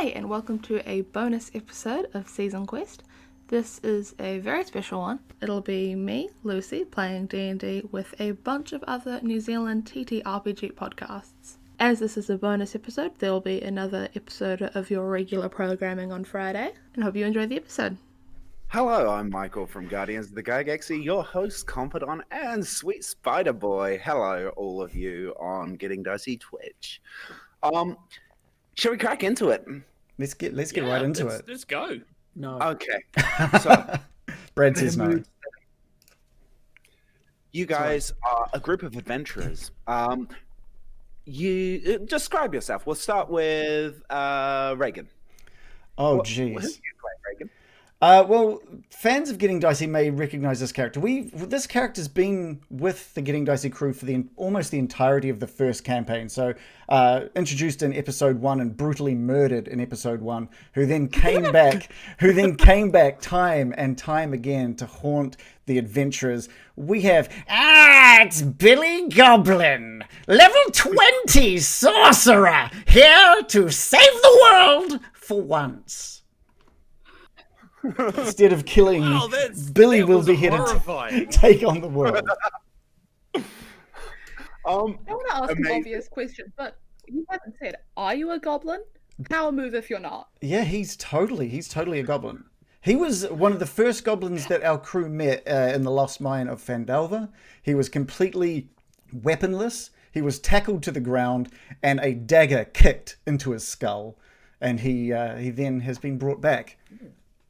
Hi, and welcome to a bonus episode of Season Quest. This is a very special one. It'll be me, Lucy, playing D&D with a bunch of other New Zealand TTRPG podcasts. As this is a bonus episode, there will be another episode of your regular programming on Friday, and hope you enjoy the episode. Hello, I'm Myghal from Guardians of the Galaxy, your host, confidant, and sweet spider boy. Hello, all of you on Getting Dicey Twitch. Shall we crack into it? Let's get right into it. Let's go. No. Okay. So, Brad says no. You guys are a group of adventurers. You describe yourself. We'll start with Reagan. Oh, Who jeez. do you play, Reagan? Well, fans of Getting Dicey may recognize this character. This character's been with the Getting Dicey crew for almost the entirety of the first campaign. So, introduced in episode 1 and brutally murdered in episode 1, who then came back, time and time again to haunt the adventurers. We have it's Billy Goblin, level 20 sorcerer, here to save the world for once. Instead of killing me, Billy will be here to take on the world. I want to ask an obvious question, but you haven't said, are you a goblin? Power move if you're not. Yeah, he's totally a goblin. He was one of the first goblins that our crew met in the Lost Mine of Phandelver. He was completely weaponless. He was tackled to the ground and a dagger kicked into his skull. And he then has been brought back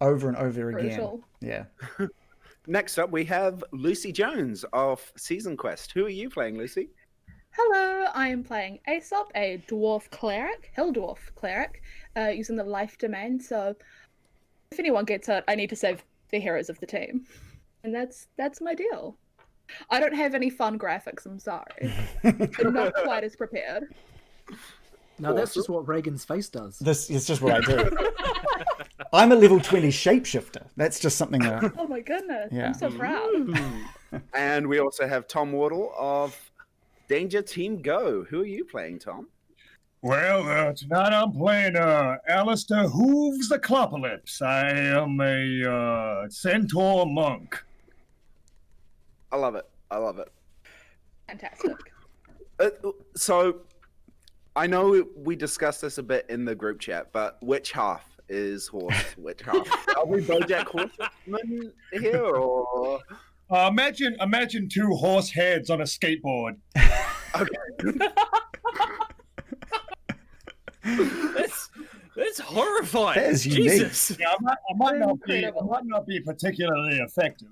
over and over again. Brutal. Yeah. Next up, we have Lucy Jones of Season Quest. Who are you playing, Lucy? Hello, I am playing Aesop, a dwarf cleric, hill dwarf cleric, using the life domain. So if anyone gets hurt, I need to save the heroes of the team. And that's my deal. I don't have any fun graphics, I'm sorry. I'm not quite as prepared. No, that's just what Reagan's face does. This is just what I do. I'm a level 20 shapeshifter. That's just something that... Oh my goodness, Yeah. I'm so proud. And we also have Tom Wardle of Danger Team Go. Who are you playing, Tom? Well, tonight I'm playing Alistair Hooves the Clopolyps. I am a centaur monk. I love it. Fantastic. So, I know we discussed this a bit in the group chat, but which half is horse? Which half? Are we BoJack Horseman here, or? Imagine two horse heads on a skateboard. Okay. That's horrifying. That is unique. Jesus. Yeah, I might not be particularly effective.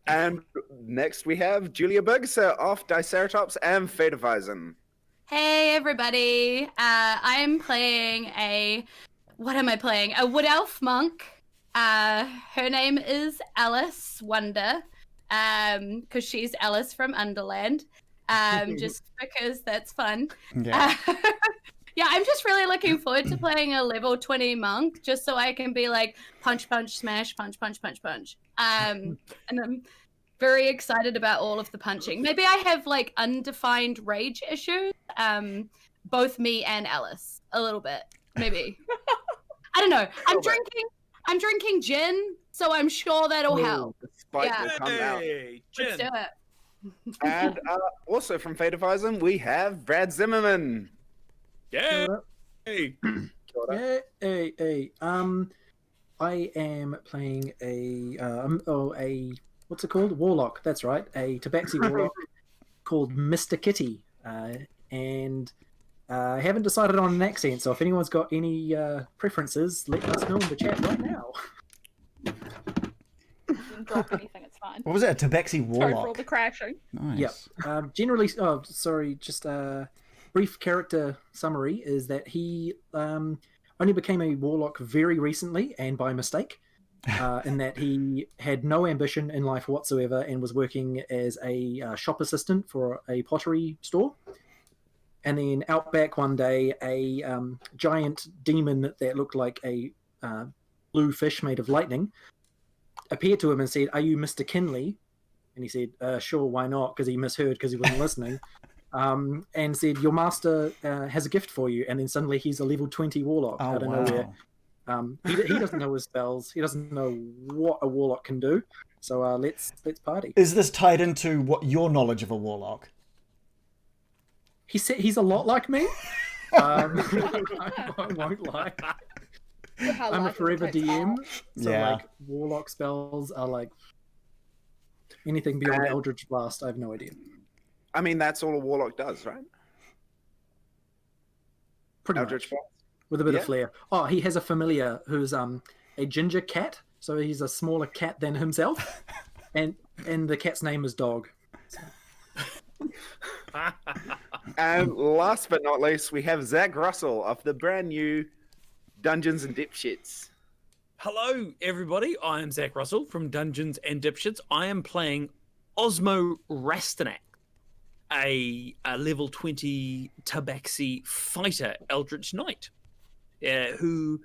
And next we have Julz Burgisser of Diceratops and Federweisen. Hey everybody, I'm playing what am I playing? A wood elf monk. Her name is Alice Wonder, because she's Alice from Underland, just because that's fun. Yeah. Yeah, I'm just really looking forward to playing a level 20 monk, just so I can be like, punch, punch, smash, punch, punch, punch, punch. And I'm very excited about all of the punching. Maybe I have like undefined rage issues. Both me and Alice, a little bit, maybe. I don't know. I'm drinking gin, so I'm sure that'll help. The spike Yeah. will come out. Hey, Let's Jen. do it. And also from Federweisen, we have Brad Zimmerman. Yeah. Hey. Hey. I am playing a what's it called? Warlock. That's right. A Tabaxi warlock called Mr. Kitty. And I haven't decided on an accent, so if anyone's got any preferences, let us know in the chat right now. You can drop anything, it's fine. What was it? A Tabaxi Sorry for all warlock? the crashing. Nice. Yep. Generally, just a brief character summary is that he only became a warlock very recently and by mistake, in that he had no ambition in life whatsoever and was working as a shop assistant for a pottery store. And then out back one day, a giant demon that looked like a blue fish made of lightning appeared to him and said, "Are you Mr. Kinley?" And he said, "Sure, why not?" Because he misheard because he wasn't listening. and said, "Your master has a gift for you." And then suddenly he's a level 20 warlock Oh, out of wow. nowhere. He doesn't know his spells. He doesn't know what a warlock can do. So let's party. Is this tied into what your knowledge of a warlock? He said he's a lot like me. I won't lie. I'm a forever DM, so Yeah. like warlock spells are like anything beyond Eldritch Blast. I have no idea. I mean, that's all a warlock does, right? Pretty Eldritch much. Blast? With a bit Yeah. of flair. Oh, he has a familiar who's a ginger cat, so he's a smaller cat than himself, and the cat's name is Dog. And last but not least, we have Zac Russell of the brand new Dungeons and Dipshits. Hello, everybody. I am Zac Russell from Dungeons and Dipshits. I am playing Osmo Rastanak, a level 20 Tabaxi fighter Eldritch Knight, who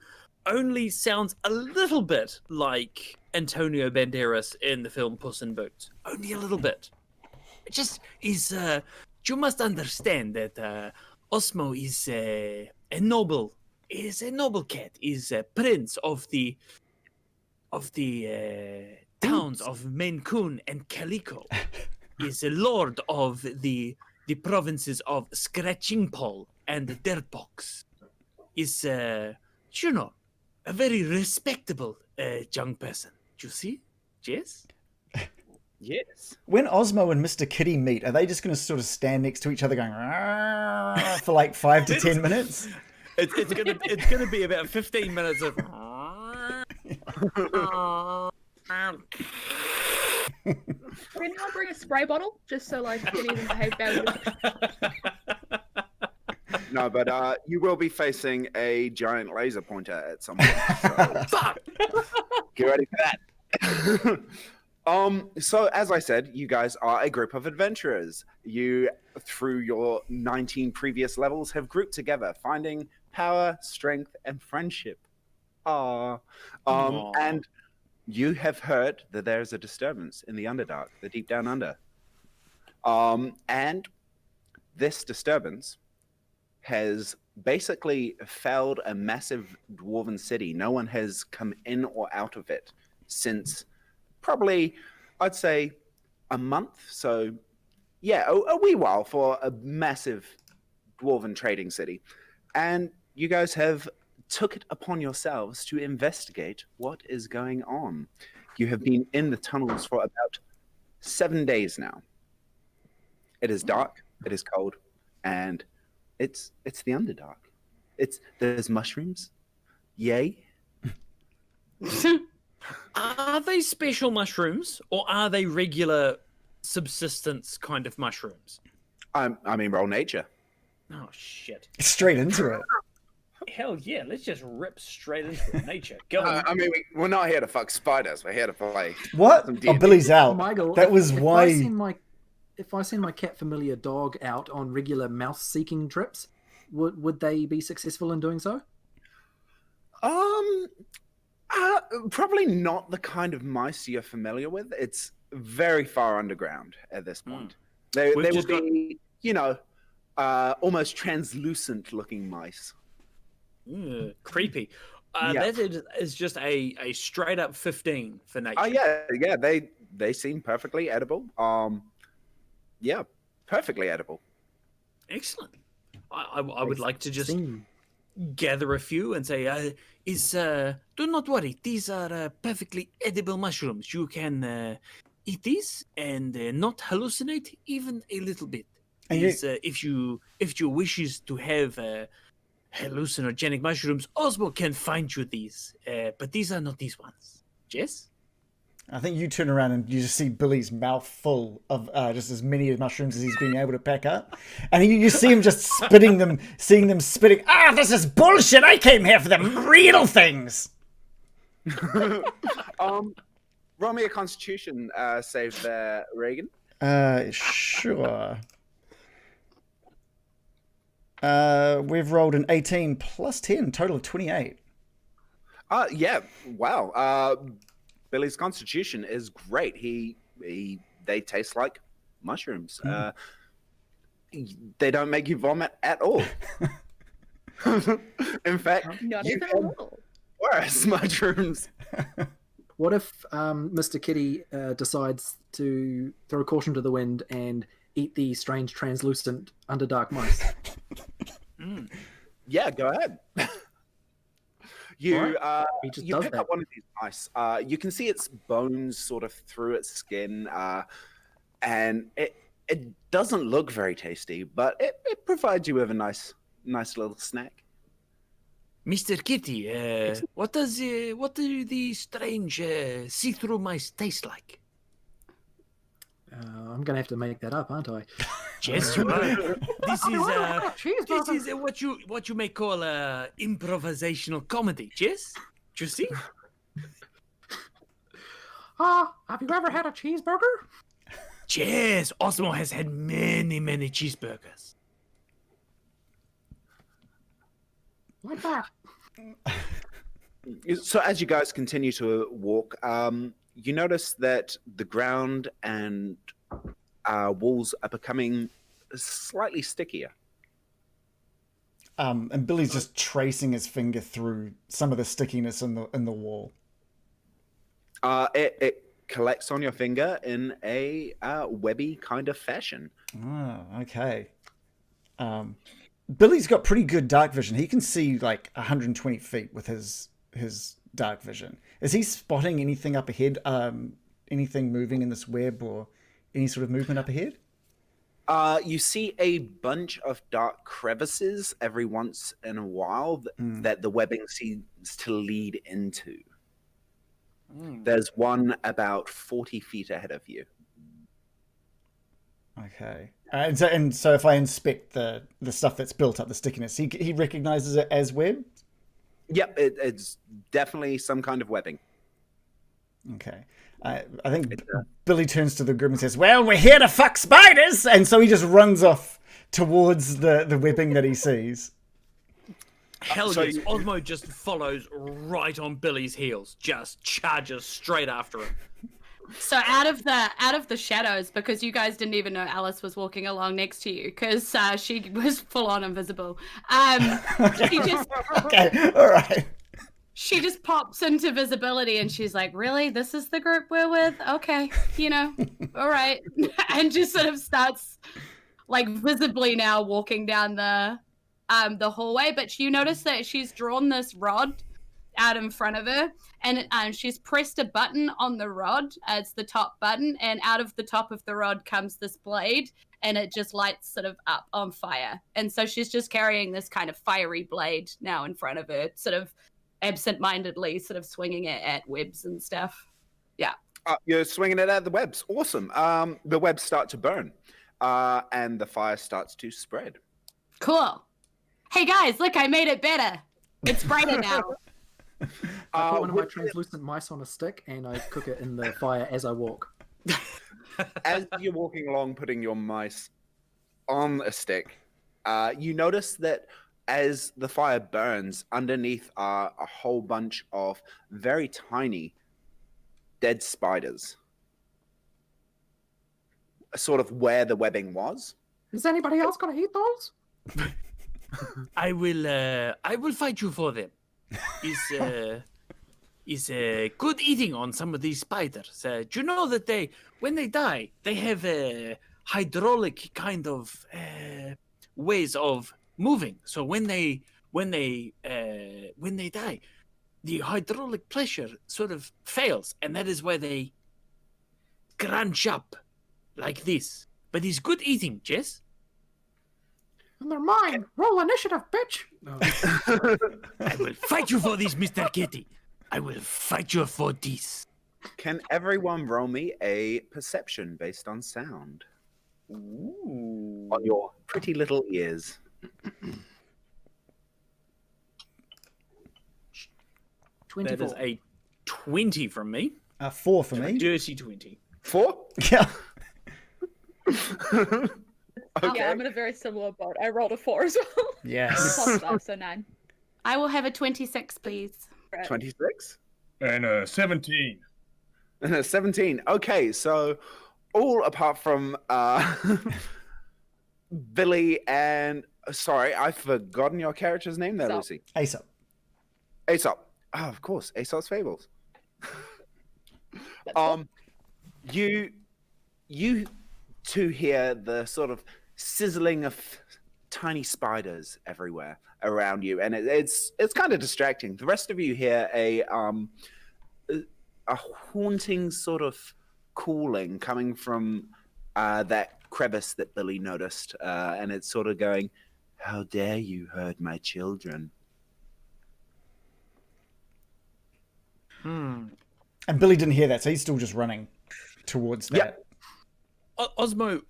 only sounds a little bit like Antonio Banderas in the film Puss in Boots. Only a little bit. It just is. You must understand that Osmo is a noble. Is a noble cat. Is a prince of the towns of Mancun and Calico. Is a lord of the provinces of Scratching Poll and Dirtbox. Is you know, a very respectable young person. Do you see? Yes. Yes. When Osmo and Mr. Kitty meet, are they just going to sort of stand next to each other going "Arr" for like 5 to 10 minutes? It's gonna be about 15 minutes of. Can anyone bring a spray bottle just so like Kitty doesn't behave badly? No, but you will be facing a giant laser pointer at some point. So get ready for that. So as I said, you guys are a group of adventurers. You, through your 19 previous levels, have grouped together, finding power, strength, and friendship. And you have heard that there's a disturbance in the Underdark, the deep down under. And this disturbance has basically felled a massive dwarven city. No one has come in or out of it since probably, I'd say, a month. So, yeah, a wee while for a massive dwarven trading city. And you guys have took it upon yourselves to investigate what is going on. You have been in the tunnels for about 7 days now. It is dark, it is cold, and it's the Underdark. There's mushrooms. Yay. Are they special mushrooms or are they regular subsistence kind of mushrooms? I mean, roll nature. Oh shit! Straight into it. Hell yeah! Let's just rip straight into nature. Go on. I mean, we're not here to fuck spiders. We're here to play. What? Some Oh, D&D. Billy's out. Myghal, That was if why. if I send my cat familiar Dog out on regular mouse seeking trips, would they be successful in doing so? Probably not the kind of mice you're familiar with. It's very far underground at this point. They We've would just got- be, almost translucent looking mice. Creepy. Yeah. That is just a straight up 15 for nature. Oh yeah, they seem perfectly edible. Yeah, perfectly edible. Excellent. I would like to just Seem- gather a few and say, do not worry. These are perfectly edible mushrooms. You can eat these and not hallucinate even a little bit. And These, if you wishes to have hallucinogenic mushrooms, Osmo can find you these. But these are not these ones. Jess? I think you turn around and you just see Billy's mouth full of just as many mushrooms as he's been able to pack up. And you see him just spitting them, seeing them spitting. Ah, this is bullshit. I came here for the real things. Roll me a Constitution save there, Reagan. Sure. We've rolled an 18 plus 10, total of 28. Yeah. Wow. Billy's Constitution is great. They taste like mushrooms. they don't make you vomit at all. In fact, Not you even a have little. worse mushrooms. What if Mr. Kitty decides to throw caution to the wind and eat the strange translucent underdark mice? Yeah, go ahead. You He just you does pick that. up one of these mice. You can see its bones sort of through its skin, and it doesn't look very tasty, but it provides you with a nice little snack. Mr. Kitty, what do the strange see-through mice taste like? I'm gonna have to make that up, aren't I? Yes, you are. This Cheeseburger. is what you may call improvisational comedy. Yes, do you see? Have you ever had a cheeseburger? Yes, Osmo has had many cheeseburgers. Like that. So as you guys continue to walk, you notice that the ground and walls are becoming slightly stickier. And Billy's just tracing his finger through some of the stickiness in the wall. It collects on your finger in a webby kind of fashion. Oh, okay. Billy's got pretty good dark vision. He can see like 120 feet with his dark vision. Is he spotting anything up ahead? Anything moving in this web or any sort of movement up ahead? You see a bunch of dark crevices every once in a while that the webbing seems to lead into. There's one about 40 feet ahead of you. Okay. And so if I inspect the stuff that's built up, the stickiness, he recognizes it as web? Yep, it's definitely some kind of webbing. Okay. I think Billy turns to the group and says, "Well, we're here to fuck spiders!" And so he just runs off towards the webbing that he sees. Hell so yes, Osmo just follows right on Billy's heels, just charges straight after him. So out of the shadows, because you guys didn't even know Alice was walking along next to you, because she was full on invisible. She just Okay, all right. she just pops into visibility, and she's like, "Really, this is the group we're with? Okay, all right," and just sort of starts like visibly now walking down the hallway. But you notice that she's drawn this rod out in front of her, and she's pressed a button on the rod. It's the top button, and out of the top of the rod comes this blade, and it just lights sort of up on fire. And so she's just carrying this kind of fiery blade now in front of her, sort of absent-mindedly sort of swinging it at webs and stuff. Yeah. You're swinging it at the webs. Awesome. The webs start to burn, and the fire starts to spread. Cool. Hey guys, look, I made it better. It's brighter now. I put one of my translucent mice on a stick and I cook it in the fire as I walk. As you're walking along, putting your mice on a stick, you notice that as the fire burns, underneath are a whole bunch of very tiny dead spiders. Sort of where the webbing was. Is anybody else gonna eat those? I will fight you for them. Is good eating on some of these spiders. Do you know that when they die, they have hydraulic kind of ways of moving. So when they die, the hydraulic pressure sort of fails, and that is why they crunch up like this. But it's good eating, Jess. And they're mine. Roll initiative, bitch. I will fight you for this, Mr. Kitty. I will fight you for this. Can everyone roll me a perception based on sound? Ooh. On your pretty little ears. 24. That is a 20 from me. 4 for me. Dirty 20. 4? Yeah. Okay. Yeah, I'm in a very similar boat. I rolled a 4 as well. Yes. Plus 5, so 9. I will have a 26, please. 26? And 17. 17. Okay, so all apart from Billy and sorry, I've forgotten your character's name there, Aesop. Lucy. Aesop. Aesop. Oh, of course, Aesop's Fables. You two hear the sort of sizzling of tiny spiders everywhere around you, and it's kind of distracting. The rest of you hear a haunting sort of calling coming from that crevice that Billy noticed, and it's sort of going, "How dare you hurt my children?" And Billy didn't hear that, so he's still just running towards that. Osmo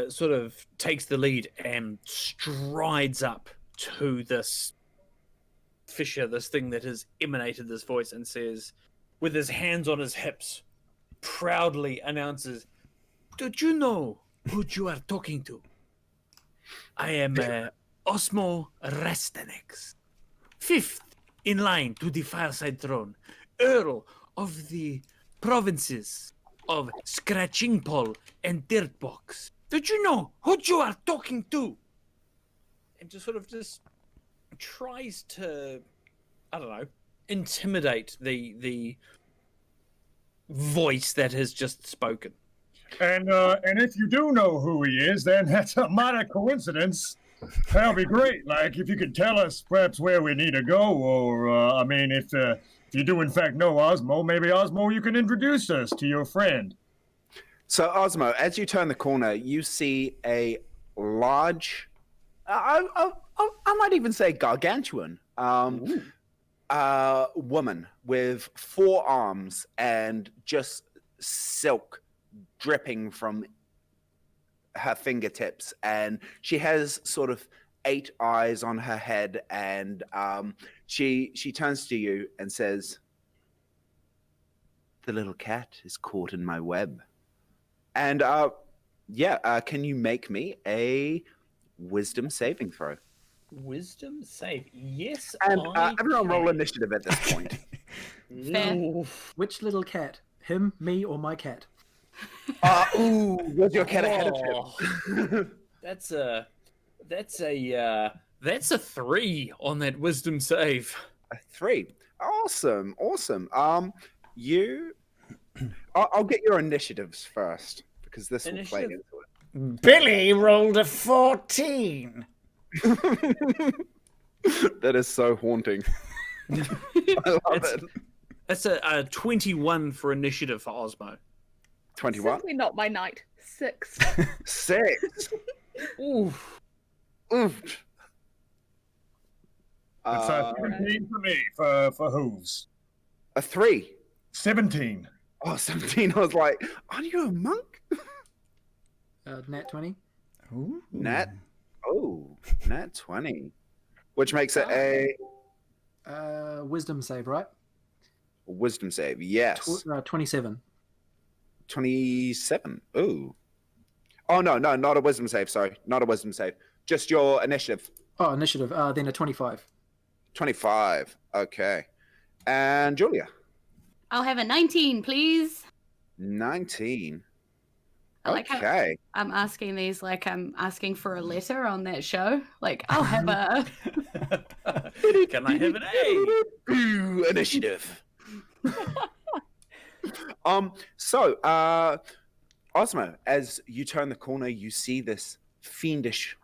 sort of takes the lead and strides up to this fissure, this thing that has emanated this voice, and says, with his hands on his hips, proudly announces, "Don't you know who you are talking to? I am Osmo Rastanex, 5th in line to the fireside throne, Earl of the provinces of Scratching Pole and Dirtbox. Don't you know who you are talking to?" And just tries to, I don't know, intimidate the voice that has just spoken. And if you do know who he is, then that's a minor coincidence. That'll be great. Like, if you could tell us perhaps where we need to go, or, I mean, if you do in fact know Osmo, maybe Osmo, you can introduce us to your friend. So, Osmo, as you turn the corner, you see a large, I might even say gargantuan, woman with 4 arms and just silk dripping from her fingertips. And she has sort of 8 eyes on her head, and she turns to you and says, "The little cat is caught in my web." And can you make me a wisdom saving throw? Wisdom save. Yes, And I everyone can. roll initiative at this point. Fair. Which little cat? Him, me, or my cat? Was your cat ahead of Oh, him? that's a 3 on that wisdom save. A 3. Awesome. I'll get your initiatives first, because this will play Initiative? into Billy rolled a 14. it. That is so haunting. I love it. That's a 21 for initiative for Osmo. 21. Simply not my night. 6. 6. Oof. Oof. It's 17 for me, for Hooves. A 3. 17. Oh, 17. I was like, are you a monk? Nat 20. Ooh. Nat 20. Which makes it a Wisdom save, right? wisdom save. Yes. 27. 27. Ooh. Oh, no, not a wisdom save. Sorry. Not a wisdom save. Just your initiative. Oh, initiative. Then a 25. 25. Okay. And Julia. I'll have a 19, please. 19. I like how Okay. I'm asking these like I'm asking for a letter on that show. Like, I'll have a... Can I have an A? Ooh, initiative. Osmo, as you turn the corner, you see this fiendish,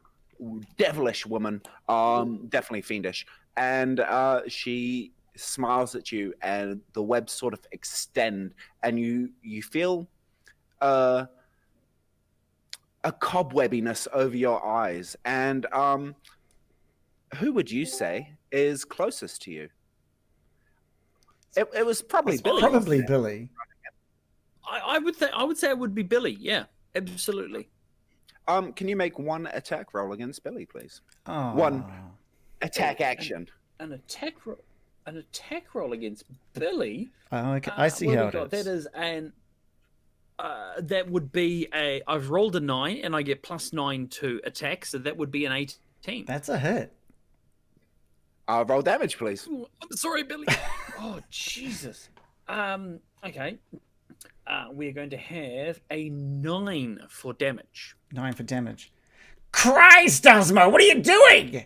devilish woman, definitely fiendish, and she smiles at you, and the webs sort of extend, and you feel a cobwebbiness over your eyes. And who would you say is closest to you? It was probably Billy. Probably Billy. I would say it would be Billy. Yeah, absolutely. Can you make 1 attack roll against Billy, please? Oh. 1 attack action. An attack roll against Billy. Oh, okay. I see what how have we it got? is. That is an. That would be a. I've rolled a 9 and I get +9 to attack, so that would be an 18. That's a hit. Roll damage, please. Ooh, I'm sorry, Billy. Oh Jesus. Okay. We're going to have a 9 for damage. 9 for damage. Christ, Osmo, what are you doing?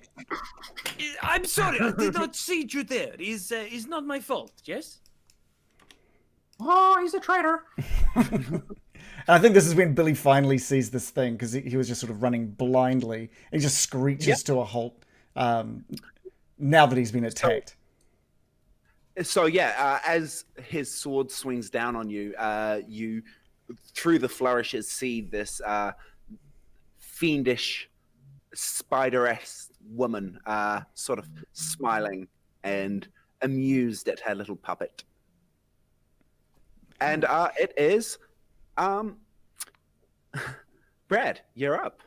I'm sorry, I did not see you there. Is not my fault, yes? Oh, he's a traitor. And I think this is when Billy finally sees this thing, because he was just sort of running blindly. And he just screeches to a halt now that he's been attacked. So yeah, as his sword swings down on you, you, through the flourishes, see this fiendish, spider-esque woman sort of smiling and amused at her little puppet. And it is... Brad, you're up.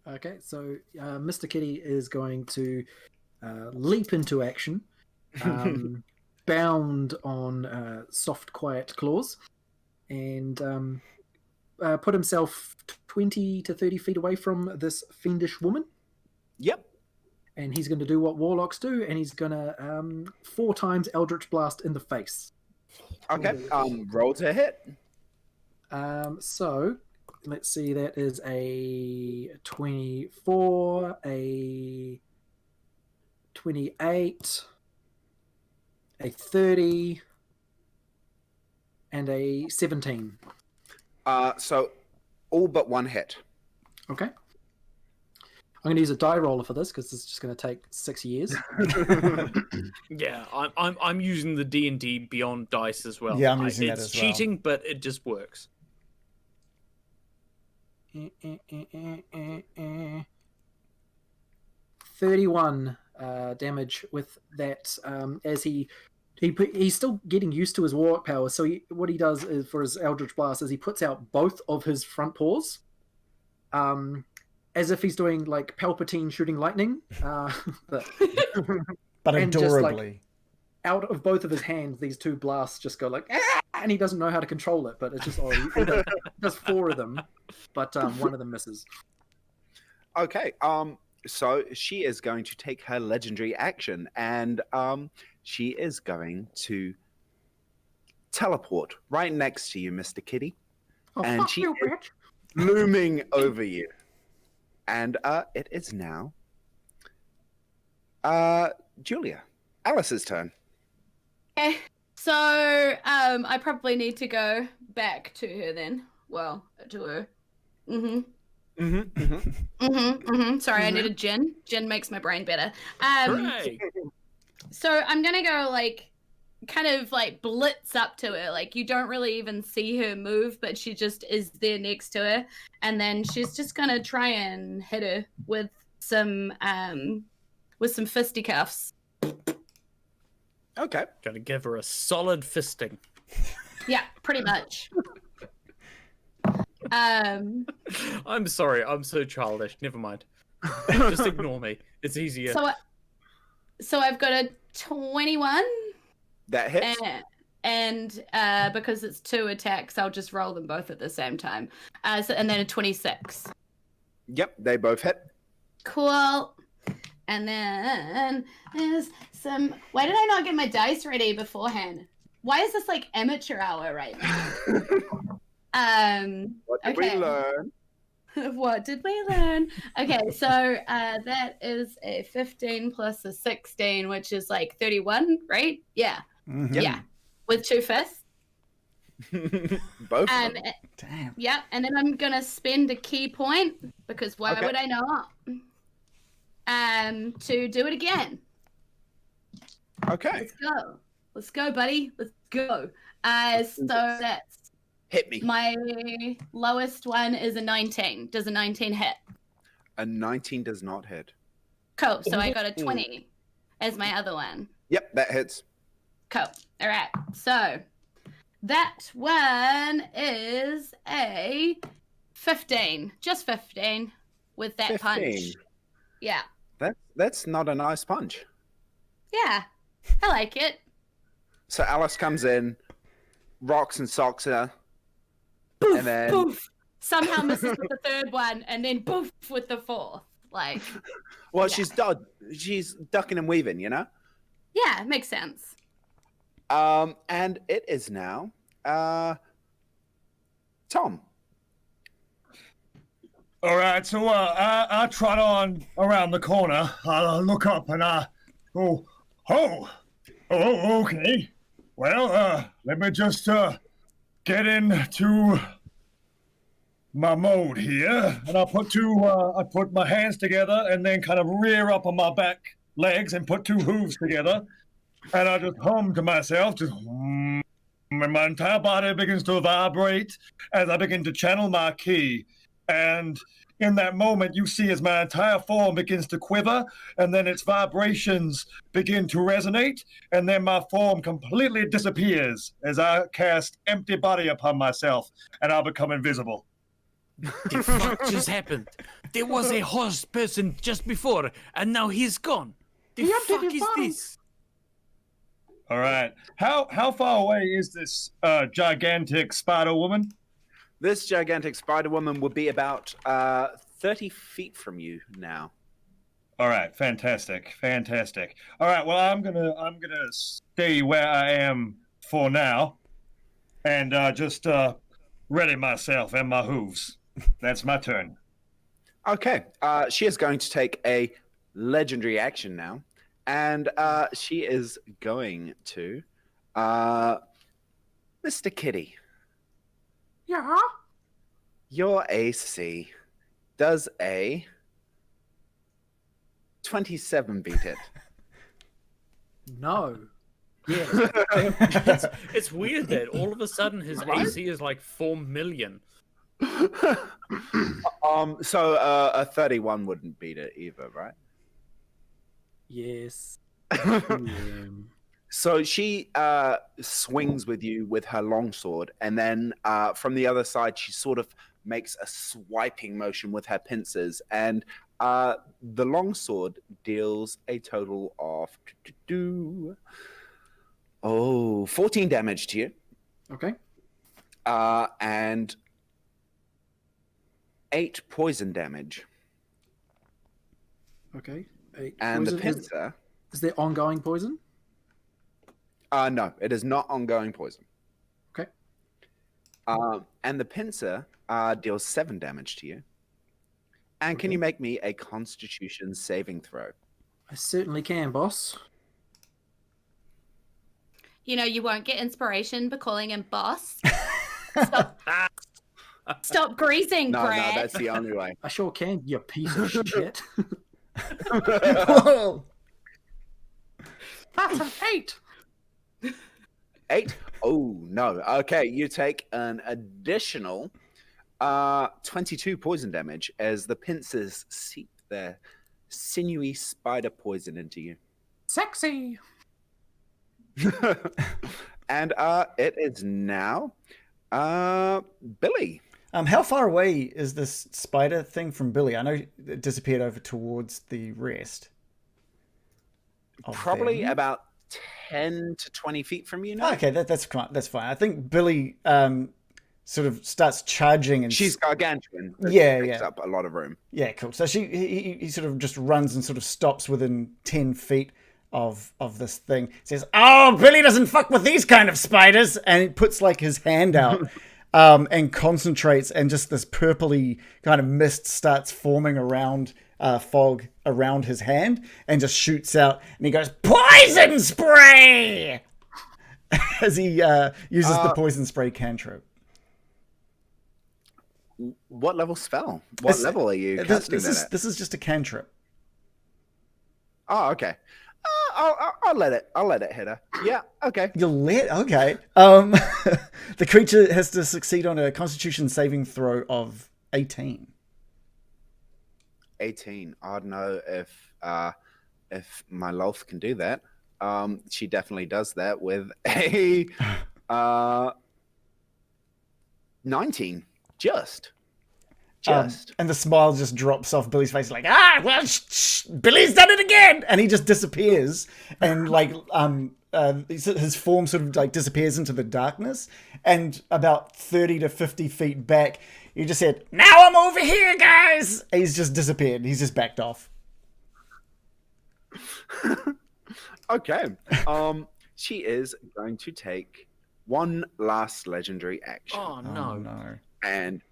Okay, so Mr. Kitty is going to leap into action, bound on soft, quiet claws, and put himself 20 to 30 feet away from this fiendish woman. Yep. And he's going to do what warlocks do, and he's going to 4 times Eldritch Blast in the face. Okay, roll to hit. So, let's see, that is a 24, a 28, a 30, and a 17. So, all but one hit. Okay. I'm going to use a die roller for this because it's just going to take 6 years. Yeah, I'm using the D&D Beyond dice as well. Yeah, I'm using that it's as well. cheating, but it just works. 31 damage with that as he's still getting used to his warlock power. So what he does is, for his Eldritch Blast, is he puts out both of his front paws, as if he's doing like Palpatine shooting lightning, but But and just, like, adorably. out of both of his hands, these 2 blasts just go like, "Ah!" And he doesn't know how to control it. But it's just he does 4 of them, but one of them misses. Okay, so she is going to take her legendary action, and she is going to teleport right next to you, Mr. Kitty. Oh, And fuck she you, is- bitch! Looming over you. And it is now Julia. Alice's turn. Okay, so I probably need to go back to her then. Well, to her. Sorry, I need a gin. Gin makes my brain better. Hooray! So I'm gonna go like, kind of like blitz up to her. Like you don't really even see her move, but she just is there next to her, and then she's just gonna try and hit her with some fisticuffs. Okay. Gotta give her a solid fisting. Yeah, pretty much. I'm sorry, I'm so childish. Never mind. Just ignore me. It's easier. So I've got a 21. That hits. And because it's 2 attacks, I'll just roll them both at the same time. And then a 26. Yep, they both hit. Cool. And then there's some... Why did I not get my dice ready beforehand? Why is this like amateur hour right now? What did we learn? What did we learn? Okay, so that is a 15 plus a 16, which is like 31, right? Yeah. Mm-hmm. Yeah. With 2 fists. Both of And them. Damn. yeah, and then I'm gonna spend a key point because why Okay. would I not? To do it again. Okay. Let's go, buddy. Let's go. So that's Hit me. my lowest one is a 19. Does a 19 hit? A 19 does not hit. Cool. So I got a 20 as my other one. Yep, that hits. Cool. All right. So that one is a 15. Just 15 with that 15. punch. Yeah. That's not a nice punch. Yeah. I like it. So Alice comes in, rocks and socks her, Boof, and then boof. Somehow misses with the 3rd one, and then boof with the 4th. Like, well, yeah. she's ducking and weaving, you know. Yeah, it makes sense. And it is now Tom. All right, so I trot on around the corner. I look up and I go, oh, okay. Well, let me just get into my mode here, and I put my hands together and then kind of rear up on my back legs and put two hooves together, and I just hum to myself, and my entire body begins to vibrate as I begin to channel my ki. And in that moment, you see as my entire form begins to quiver, and then its vibrations begin to resonate, and then my form completely disappears as I cast empty body upon myself, and I become invisible. The fuck just happened? There was a horse person just before, and now he's gone. The fuck is this? All right. How far away is this gigantic spider woman? This gigantic spider woman would be about 30 feet from you now. All right, fantastic. All right, well, I'm gonna stay where I am for now, and just ready myself and my hooves. That's my turn. Okay, she is going to take a legendary action now, and she is going to Mr. Kitty. Yeah. Your AC does a 27 beat it. No. Yeah. It's weird that all of a sudden his AC is like 4 million. So a 31 wouldn't beat it either, right? Yes. So she swings with you with her longsword, and then from the other side, she sort of makes a swiping motion with her pincers, and the longsword deals a total of 14 damage to you. Okay. And 8 poison damage. Okay. And Poison the pincer... Is there ongoing poison? No, it is not ongoing poison. Okay. And the pincer deals 7 damage to you. And can you make me a Constitution saving throw? I certainly can, boss. You know, you won't get inspiration by calling him boss. Stop greasing, No, Brad. that's the only way. I sure can, you piece of shit. Whoa. That's an 8. 8? Oh, no. Okay, you take an additional 22 poison damage as the pincers seep their sinewy spider poison into you. Sexy. And it is now Billy. How far away is this spider thing from Billy? I know it disappeared over towards the rest. Probably about 10 to 20 feet from you now. Okay, that's fine. I think Billy sort of starts charging, and she's gargantuan. Yeah, Takes up a lot of room. Yeah, cool. So he sort of just runs and sort of stops within 10 feet of this thing. Says, "Oh, Billy doesn't fuck with these kind of spiders," and he puts like his hand out. And concentrates, and just this purpley kind of mist starts forming around fog around his hand, and just shoots out, and he goes, "Poison spray!" as he uses the poison spray cantrip. What level spell? What level are you casting that at? This is just a cantrip. Oh, okay. I'll let it hit her. Yeah, okay. Okay. The creature has to succeed on a Constitution saving throw of 18. 18. I don't know if my LOLTH can do that. She definitely does that with a 19. Just. And the smile just drops off Billy's face, like, Billy's done it again, and he just disappears, and like his form sort of like disappears into the darkness, and about 30 to 50 feet back, you just said, "Now I'm over here, guys." And he's just disappeared. He's just backed off. Okay. She is going to take one last legendary action. Oh no. And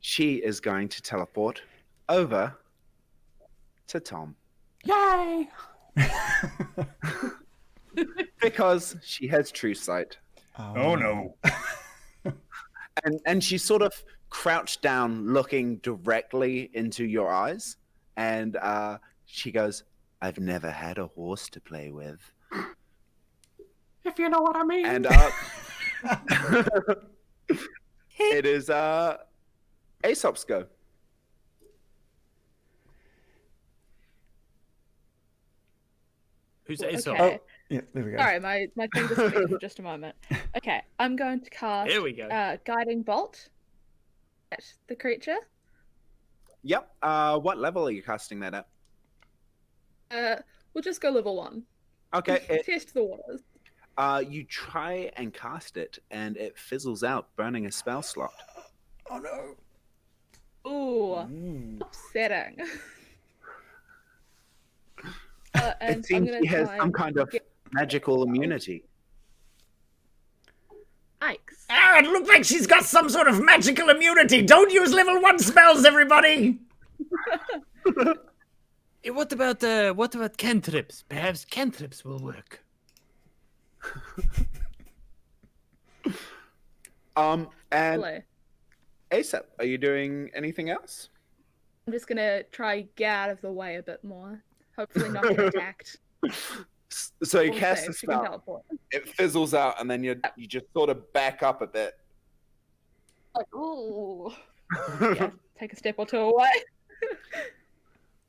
she is going to teleport over to Tom. Yay! Because she has true sight. Oh no. And she's sort of crouched down looking directly into your eyes. And she goes, I've never had a horse to play with. If you know what I mean. And it is Aesop's go. Who's Aesop? Okay. Yeah, there we go. Sorry, my thing disappeared for just a moment. Okay, I'm going to cast There we go. Guiding Bolt at the creature. Yep. What level are you casting that at? We'll just go level 1. Okay. Test the waters. You try and cast it, and it fizzles out, burning a spell slot. Oh no. Ooh, upsetting. And It seems I'm he gonna has try some and kind of get- magical immunity. Yikes. Ah, it looks like she's got some sort of magical immunity. Don't use level 1 spells, everybody. What about cantrips? Perhaps cantrips will work. And Hello. Aesop, are you doing anything else? I'm just gonna try get out of the way a bit more. Hopefully not get attacked. So you We'll cast see the if she can spell, teleport. it fizzles out, and then you just sort of back up a bit. Like, ooh. Yeah, take a step or two away.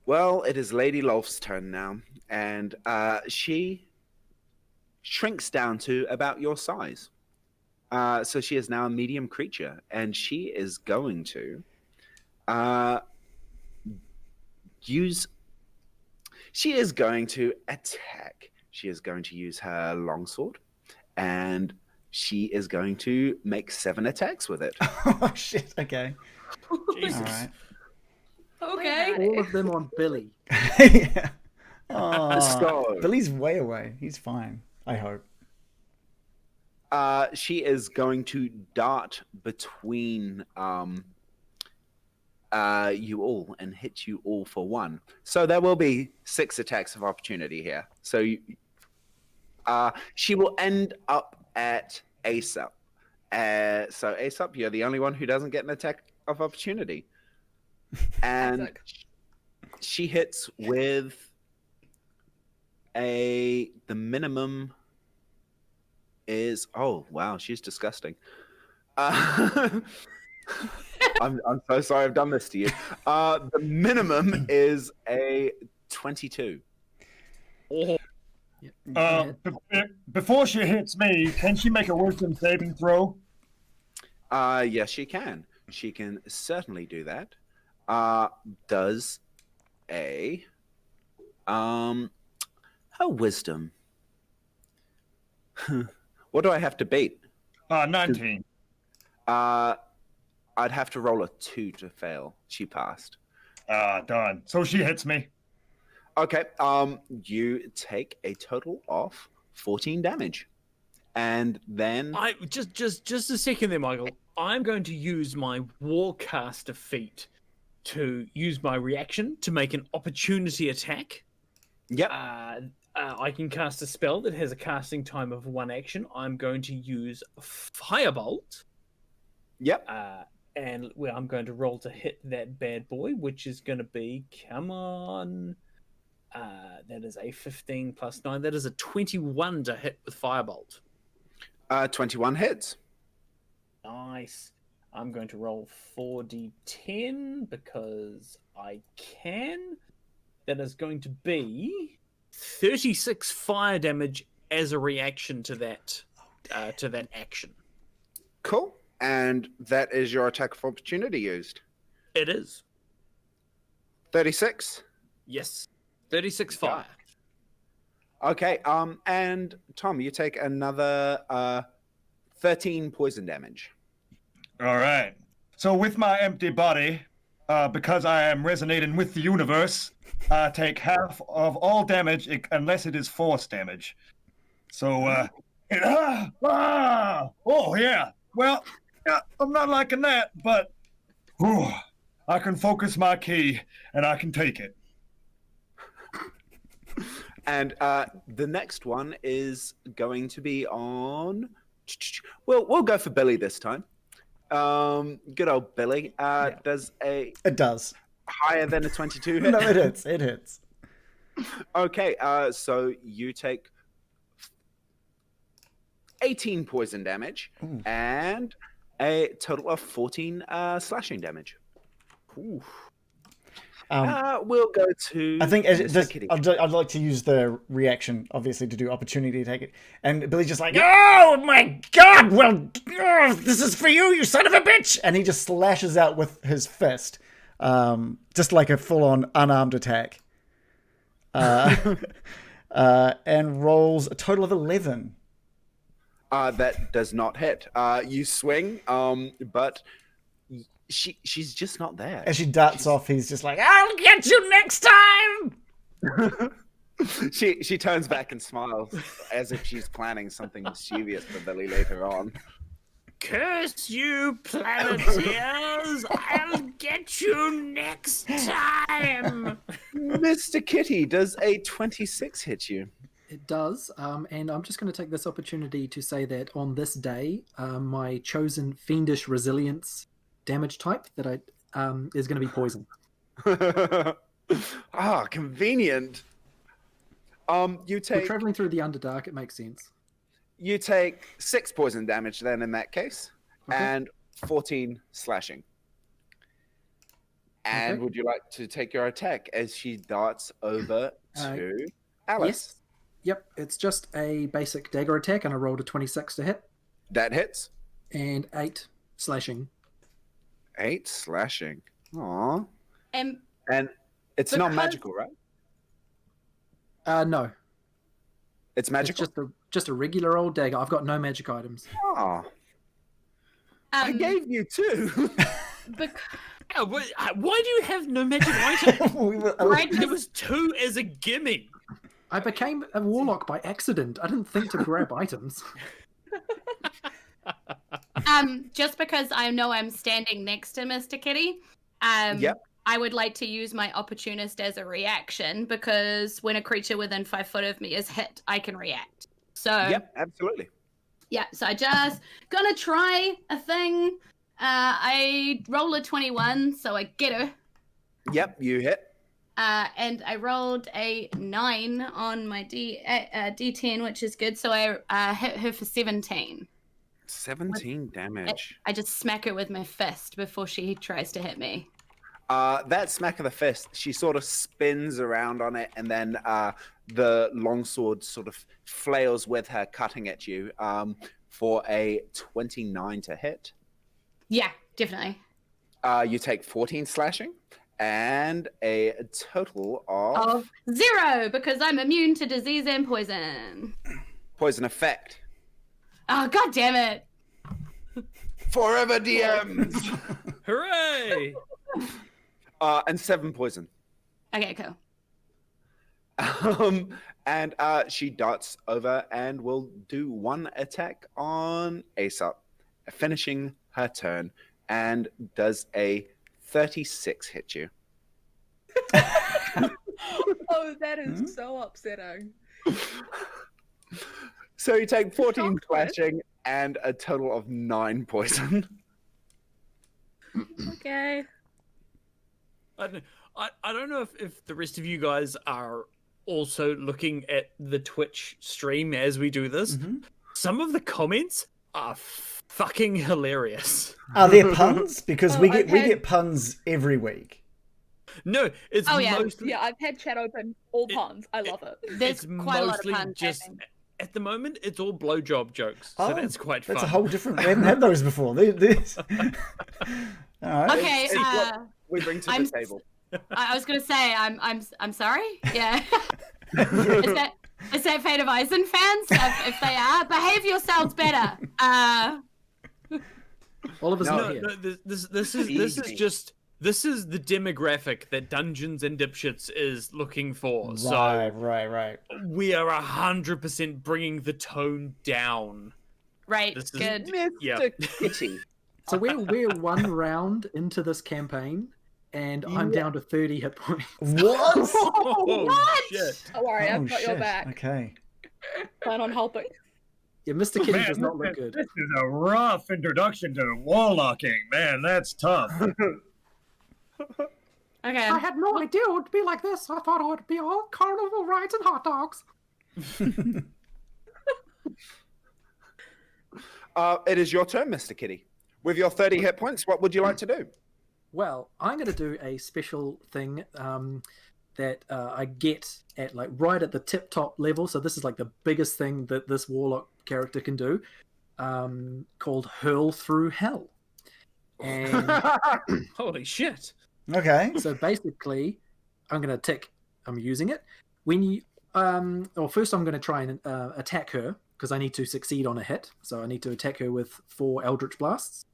Well, it is Lady LOLTH's turn now, and she shrinks down to about your size. So she is now a medium creature, and she is going to use... She is going to attack. She is going to use her longsword, and she is going to make 7 attacks with it. Oh shit. Okay. Jesus. All right. Okay. All of them on Billy. Yeah. Oh, So- Billy's way away. He's fine. I hope. She is going to dart between you all and hit you all for 1. So there will be 6 attacks of opportunity here. So she will end up at Aesop. So Aesop, you're the only one who doesn't get an attack of opportunity. And Isaac. she hits with the minimum is, oh wow, she's disgusting. I'm so sorry I've done this to you. The minimum is a 22. Oh, Before she hits me, can she make a wisdom saving throw? Yes, she can. She can certainly do that. Does a her wisdom. What do I have to beat? 19. I'd have to roll a 2 to fail. She passed. Darn. So she hits me. Okay. You take a total of 14 damage, and then I just a second there, Myghal. I'm going to use my Warcaster feat to use my reaction to make an opportunity attack. yep. I can cast a spell that has a casting time of 1 action. I'm going to use Firebolt. Yep. And I'm going to roll to hit that bad boy, which is going to be, come on. That is a 15 plus 9. That is a 21 to hit with Firebolt. 21 hits. Nice. I'm going to roll 4d10 because I can. That is going to be 36 fire damage as a reaction to that action. Cool. And that is your attack of opportunity used. It is. 36. Yes. 36 fire. Okay. And Tom, you take another 13 poison damage. All right. So with my empty body, because I am resonating with the universe, I take half of all damage unless it is force damage. So, oh yeah. Well, yeah, I'm not liking that, but Whew. I can focus my ki, and I can take it. And the next one is going to be on. We'll go for Billy this time. Good old Billy. Does a It does. higher than a 22 hit? No, it hits. It hits. Okay, so you take 18 poison damage and a total of 14 slashing damage. Ooh. We'll go to. I think Mr. Kitty. I'd like to use the reaction, obviously, to do opportunity to take it. And Billy's just like, oh my god, well, this is for you, you son of a bitch! And he just slashes out with his fist, just like a full-on unarmed attack. And rolls a total of 11. That does not hit. You swing, but she's just not there. As she darts off, he's just like, I'll get you next time! She turns back and smiles as if she's planning something mischievous for Billy later on. Curse you, Planeteers! I'll get you next time! Mr. Kitty, does a 26 hit you? It does, and I'm just going to take this opportunity to say that on this day, my chosen fiendish resilience damage type that I is going to be poison. Convenient. You We're take traveling through the Underdark. It makes sense. you take 6 poison damage then in that case, Okay. and 14 slashing. And Okay. would you like to take your attack as she darts over to Alice? Yes. Yep. It's just a basic dagger attack, and I rolled a 26 to hit, That hits. and 8 slashing. 8 slashing. Aww. And And it's not Because- magical, right? No, It's magical. it's just a regular old dagger. I've got no magic items. Aw. I gave you 2. Yeah, why do you have no magic item? There was 2 as a gimme. I became a warlock by accident. I didn't think to grab items. just because I know I'm standing next to Mr. Kitty, Yep. I would like to use my opportunist as a reaction, because when a creature within 5 foot of me is hit, I can react. So Yep, absolutely. yeah, so I just gonna try a thing. I roll a 21, so I get her. Yep, you hit. And I rolled a 9 on my D10, which is good. So I hit her for 17. 17 damage. I just smack her with my fist before she tries to hit me. That smack of the fist, she sort of spins around on it, and then the longsword sort of flails with her, cutting at you for a 29 to hit. Yeah, definitely. You take 14 slashing and a total of 0, because I'm immune to disease and poison. poison effect. Oh, god damn it. Forever DMs! Hooray! And 7 poison. Okay, cool. And she darts over and will do 1 attack on Aesop, finishing her turn, and does a 36 hit you. Oh, that is so upsetting. So you take 14 Chocolate. slashing and a total of 9 poison. Okay. I don't know if the rest of you guys are also looking at the Twitch stream as we do this. Mm-hmm. Some of the comments are fucking hilarious. Are there puns? Because Oh, we I've get puns every week. No, it's Oh, yeah. mostly Yeah, I've had chat open all puns. I love it. There's it's quite a lot of mostly puns just happening. at the moment it's all blowjob jokes, so that's quite fun. That's a whole different. We haven't had those before. All right. Okay, It's what we bring to I'm the table. I was gonna say I'm sorry. Yeah. Is that Fate of Eisen fans? If they are, behave yourselves better. Oliver's No, not here. No, this is the demographic that Dungeons and Dipshits is looking for. So Right. we are 100% bringing the tone down. Right. This is- Good. Mr. Yeah. Kitty, So we're one round into this campaign, and I'm down to 30 hit points. What? Oh, What? shit. Don't worry, Oh, I've got your shit. back. Okay. Plan on helping. Yeah, Mr. Kitty Man, does not look good. This is a rough introduction to warlocking. Man, that's tough. Okay. I had no idea it would be like this. I thought it would be all carnival rides and hot dogs. It is your turn, Mr. Kitty. With your 30 hit points, what would you like to do? Well, I'm going to do a special thing that I get at like right at the tip top level. So this is like the biggest thing that this warlock character can do, called Hurl Through Hell. And Holy shit. Okay. so basically, I'm going to tick. I'm using it when you. Well, first I'm going to try and attack her because I need to succeed on a hit. So I need to attack her with 4 Eldritch Blasts.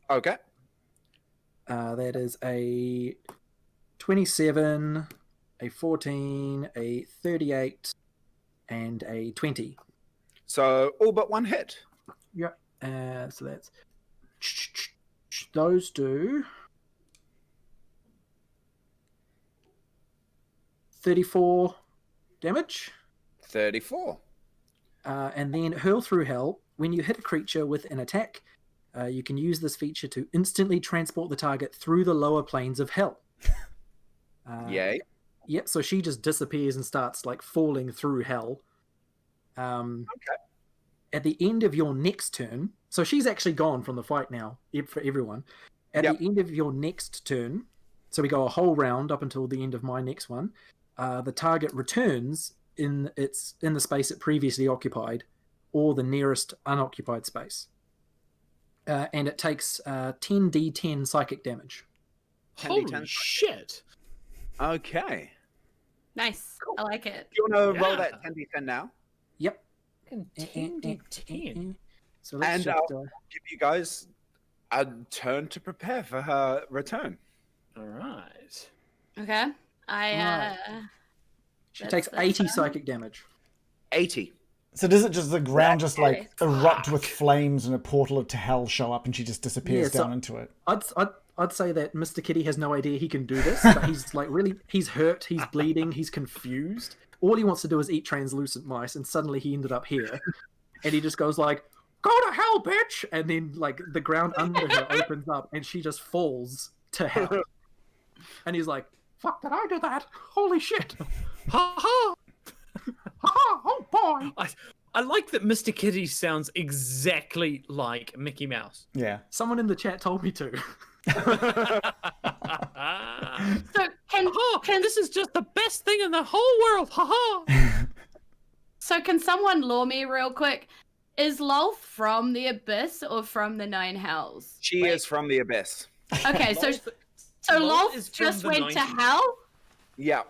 Okay. That is a 27, a 14, a 38, and a 20. So all but one hit. Yep. So that's those do 34 damage. 34. And then Hurl Through Hell. When you hit a creature with an attack, you can use this feature to instantly transport the target through the lower planes of hell. Yay. Yep, so she just disappears and starts like falling through hell. Okay. At the end of your next turn, so she's actually gone from the fight now for everyone. At Yep. the end of your next turn, so we go a whole round up until the end of my next one. The target returns in the space it previously occupied, or the nearest unoccupied space, and it takes 10d10 psychic damage. Holy 10d10. shit. Okay. Nice. I like it. Do you want to roll Yeah. that 10d10 now? Yep. 10d10. So let's And just, give you guys a turn to prepare for her return. All right. Okay. she that's takes the 80 turn. psychic damage. 80. So does it just the ground just like Okay. erupt with flames and a portal to hell show up and she just disappears Yeah, so- down into it? I'd say that Mr. Kitty has no idea he can do this, but he's like he's hurt, he's bleeding, he's confused. All he wants to do is eat translucent mice, and suddenly he ended up here. And he just goes like, "Go to hell, bitch!" And then like the ground under her opens up and she just falls to hell. And he's like, "Fuck, did I do that? Holy shit. Ha ha! Ha, oh boy." I like that Mr. Kitty sounds exactly like Mickey Mouse. Yeah. Someone in the chat told me to. So can This is just the best thing in the whole world. Ha ha! can someone lure me real quick? Is LOLTH from the Abyss or from the Nine Hells? She is from the abyss. Okay, so LOLTH LOLTH is from just the went to 90s. hell, Yeah.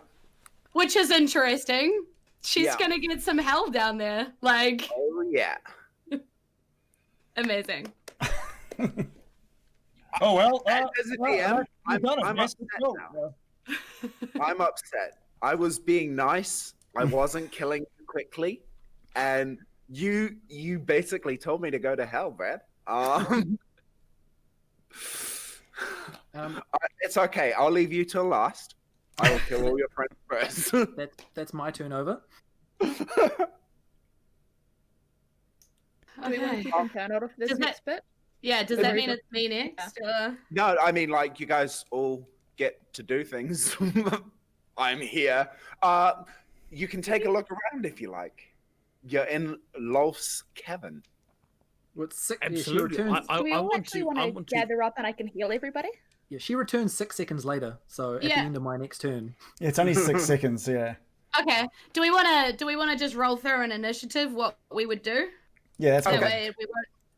which is interesting. She's Yeah. gonna get some hell down there. Like, Oh, yeah. amazing. Oh, well. As a DM, I'm Let's upset go. now. I'm upset. I was being nice. I wasn't killing you quickly. And you basically told me to go to hell, Brad. It's okay. I'll leave you till last. I will kill all your friends first. That's my turn over. Do we want to Okay. keep on turn out of this Does that- next bit? Yeah, does that mean it's me next? No, I mean, like, you guys all get to do things. I'm here. You can take a look around if you like. You're in LOLTH's cavern. What's sick? Absolutely. Yeah, she returns, Do we all actually want to to. gather up and I can heal everybody? yeah, she returns 6 seconds later. So at the Yeah. end of my next turn. Yeah, it's only 6 seconds, yeah. Okay. Do we wanna just roll through an initiative? What we would do? Yeah, that's That okay. way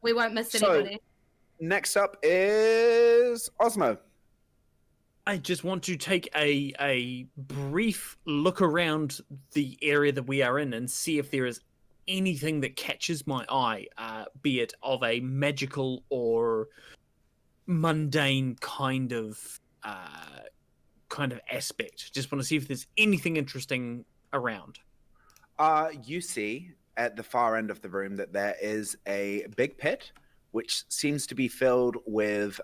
we won't miss So- anybody. Next up is Osmo. I just want to take a brief look around the area that we are in and see if there is anything that catches my eye, be it of a magical or mundane kind of aspect. Just want to see if there's anything interesting around. You see at the far end of the room that there is a big pit which seems to be filled with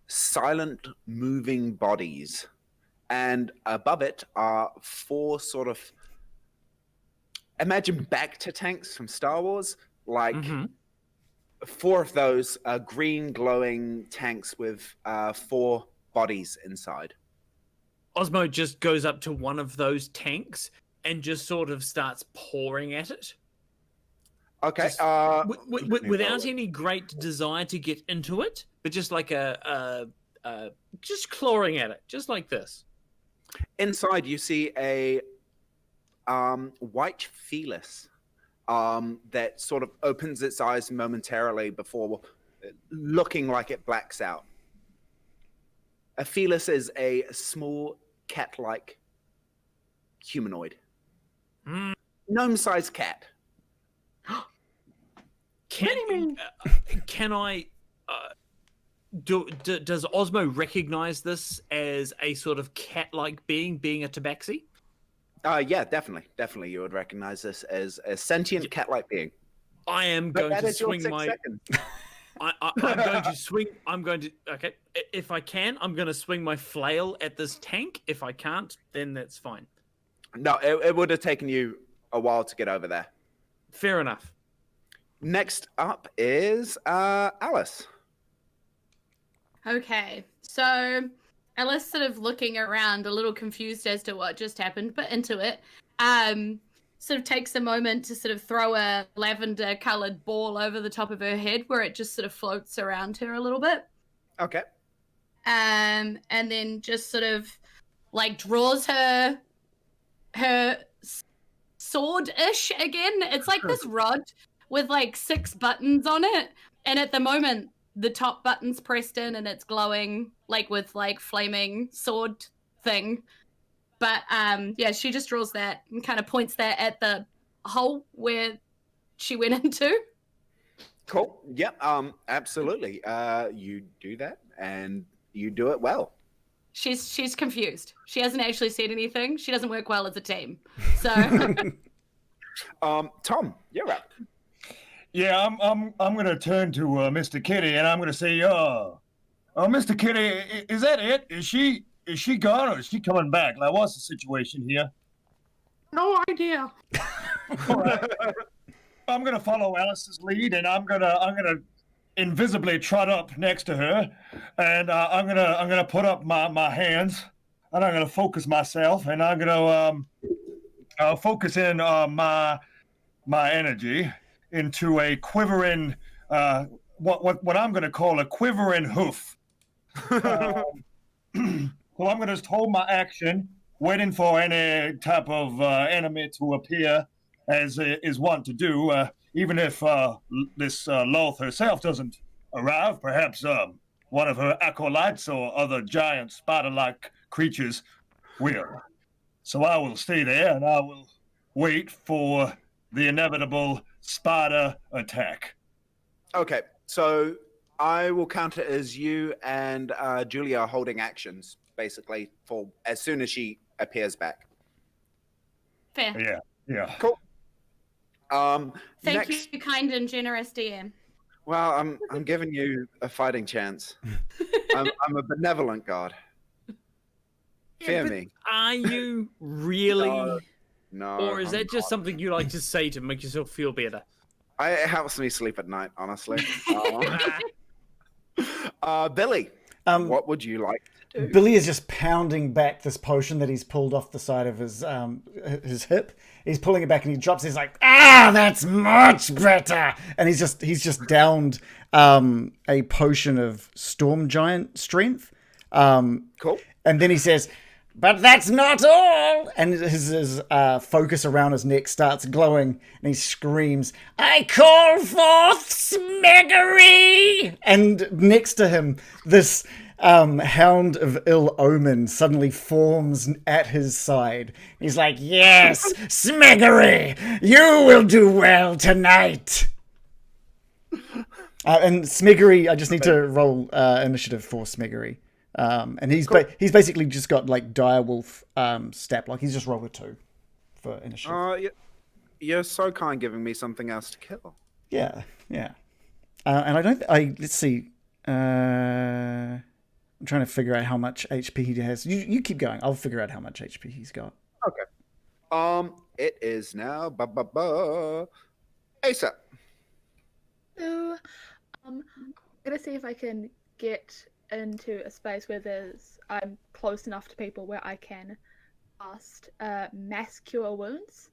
silent moving bodies. And above it are 4 sort of, imagine Bacta tanks from Star Wars, like 4 of those green glowing tanks with 4 bodies inside. Osmo just goes up to one of those tanks and just sort of starts pouring at it. Okay. Without any great desire to get into it, but just like just clawing at it, just like this. Inside, you see a white felis that sort of opens its eyes momentarily before looking like it blacks out. A felis is a small cat-like humanoid. Gnome-sized cat. Can I... does Osmo recognize this as a sort of cat-like being a tabaxi? Yeah, definitely. You would recognize this as a sentient cat-like being. I am going to swing my... Okay, if I can, I'm going to swing my flail at this tank. If I can't, then that's fine. No, it would have taken you a while to get over there. Fair enough. Next up is Alice. Okay, so Alice sort of looking around, a little confused as to what just happened, but into it. Sort of takes a moment to sort of throw a lavender-coloured ball over the top of her head, where it just sort of floats around her a little bit. Okay. And then just sort of like draws her sword-ish again. It's like this rod with like 6 buttons on it, and at the moment the top button's pressed in and it's glowing like with like flaming sword thing. But yeah, she just draws that and kind of points that at the hole where she went into. Cool. Yep. Absolutely. You do that, and you do it well. She's confused. She hasn't actually said anything. She doesn't work well as a team. So, Tom, you're up. Yeah, I'm gonna turn to Mr. Kitty, and I'm gonna say, Mr. Kitty, is that it? Is she gone, or is she coming back? Like, what's the situation here? No idea. All right. I'm gonna follow Alice's lead, and I'm gonna invisibly trot up next to her, and I'm gonna put up my hands, and I'm gonna focus myself, and I'm gonna focus in my energy into a quivering what I'm gonna call a quivering hoof. So I'm gonna just hold my action, waiting for any type of enemy to appear, as is wont to do. Even if this LOLTH herself doesn't arrive, perhaps one of her acolytes or other giant spider-like creatures will. So I will stay there, and I will wait for the inevitable spider attack. Okay, so I will count it as you and Julia are holding actions, basically, for as soon as she appears back. fair. Yeah. Cool. Thank Next, you, kind and generous DM. well, I'm giving you a fighting chance. I'm a benevolent god. Fear me. Are you really? No. Or is I'm that just not. something you like to say to make yourself feel better? It helps me sleep at night, honestly. Billy, what would you like to do? Billy is just pounding back this potion that he's pulled off the side of his hip. He's pulling it back and he drops it. He's like, that's much better. And he's just downed a potion of storm giant strength. Cool. And then he says, but that's not all. And his focus around his neck starts glowing, and he screams, I call forth Smeggery! And next to him, this hound of ill omen suddenly forms at his side. He's like, yes, Smeggery, you will do well tonight. And Smeggery, I just need to roll initiative for Smeggery. And he's Cool. He's basically just got like direwolf stat block. He's just rolled a 2 for initiative. You're so kind giving me something else to kill. Yeah. And let's see. I'm trying to figure out how much HP he has. You keep going. I'll figure out how much HP he's got. Okay. It is now Aesop. So, I'm gonna see if I can get into a space where I'm close enough to people where I can cast mass cure wounds.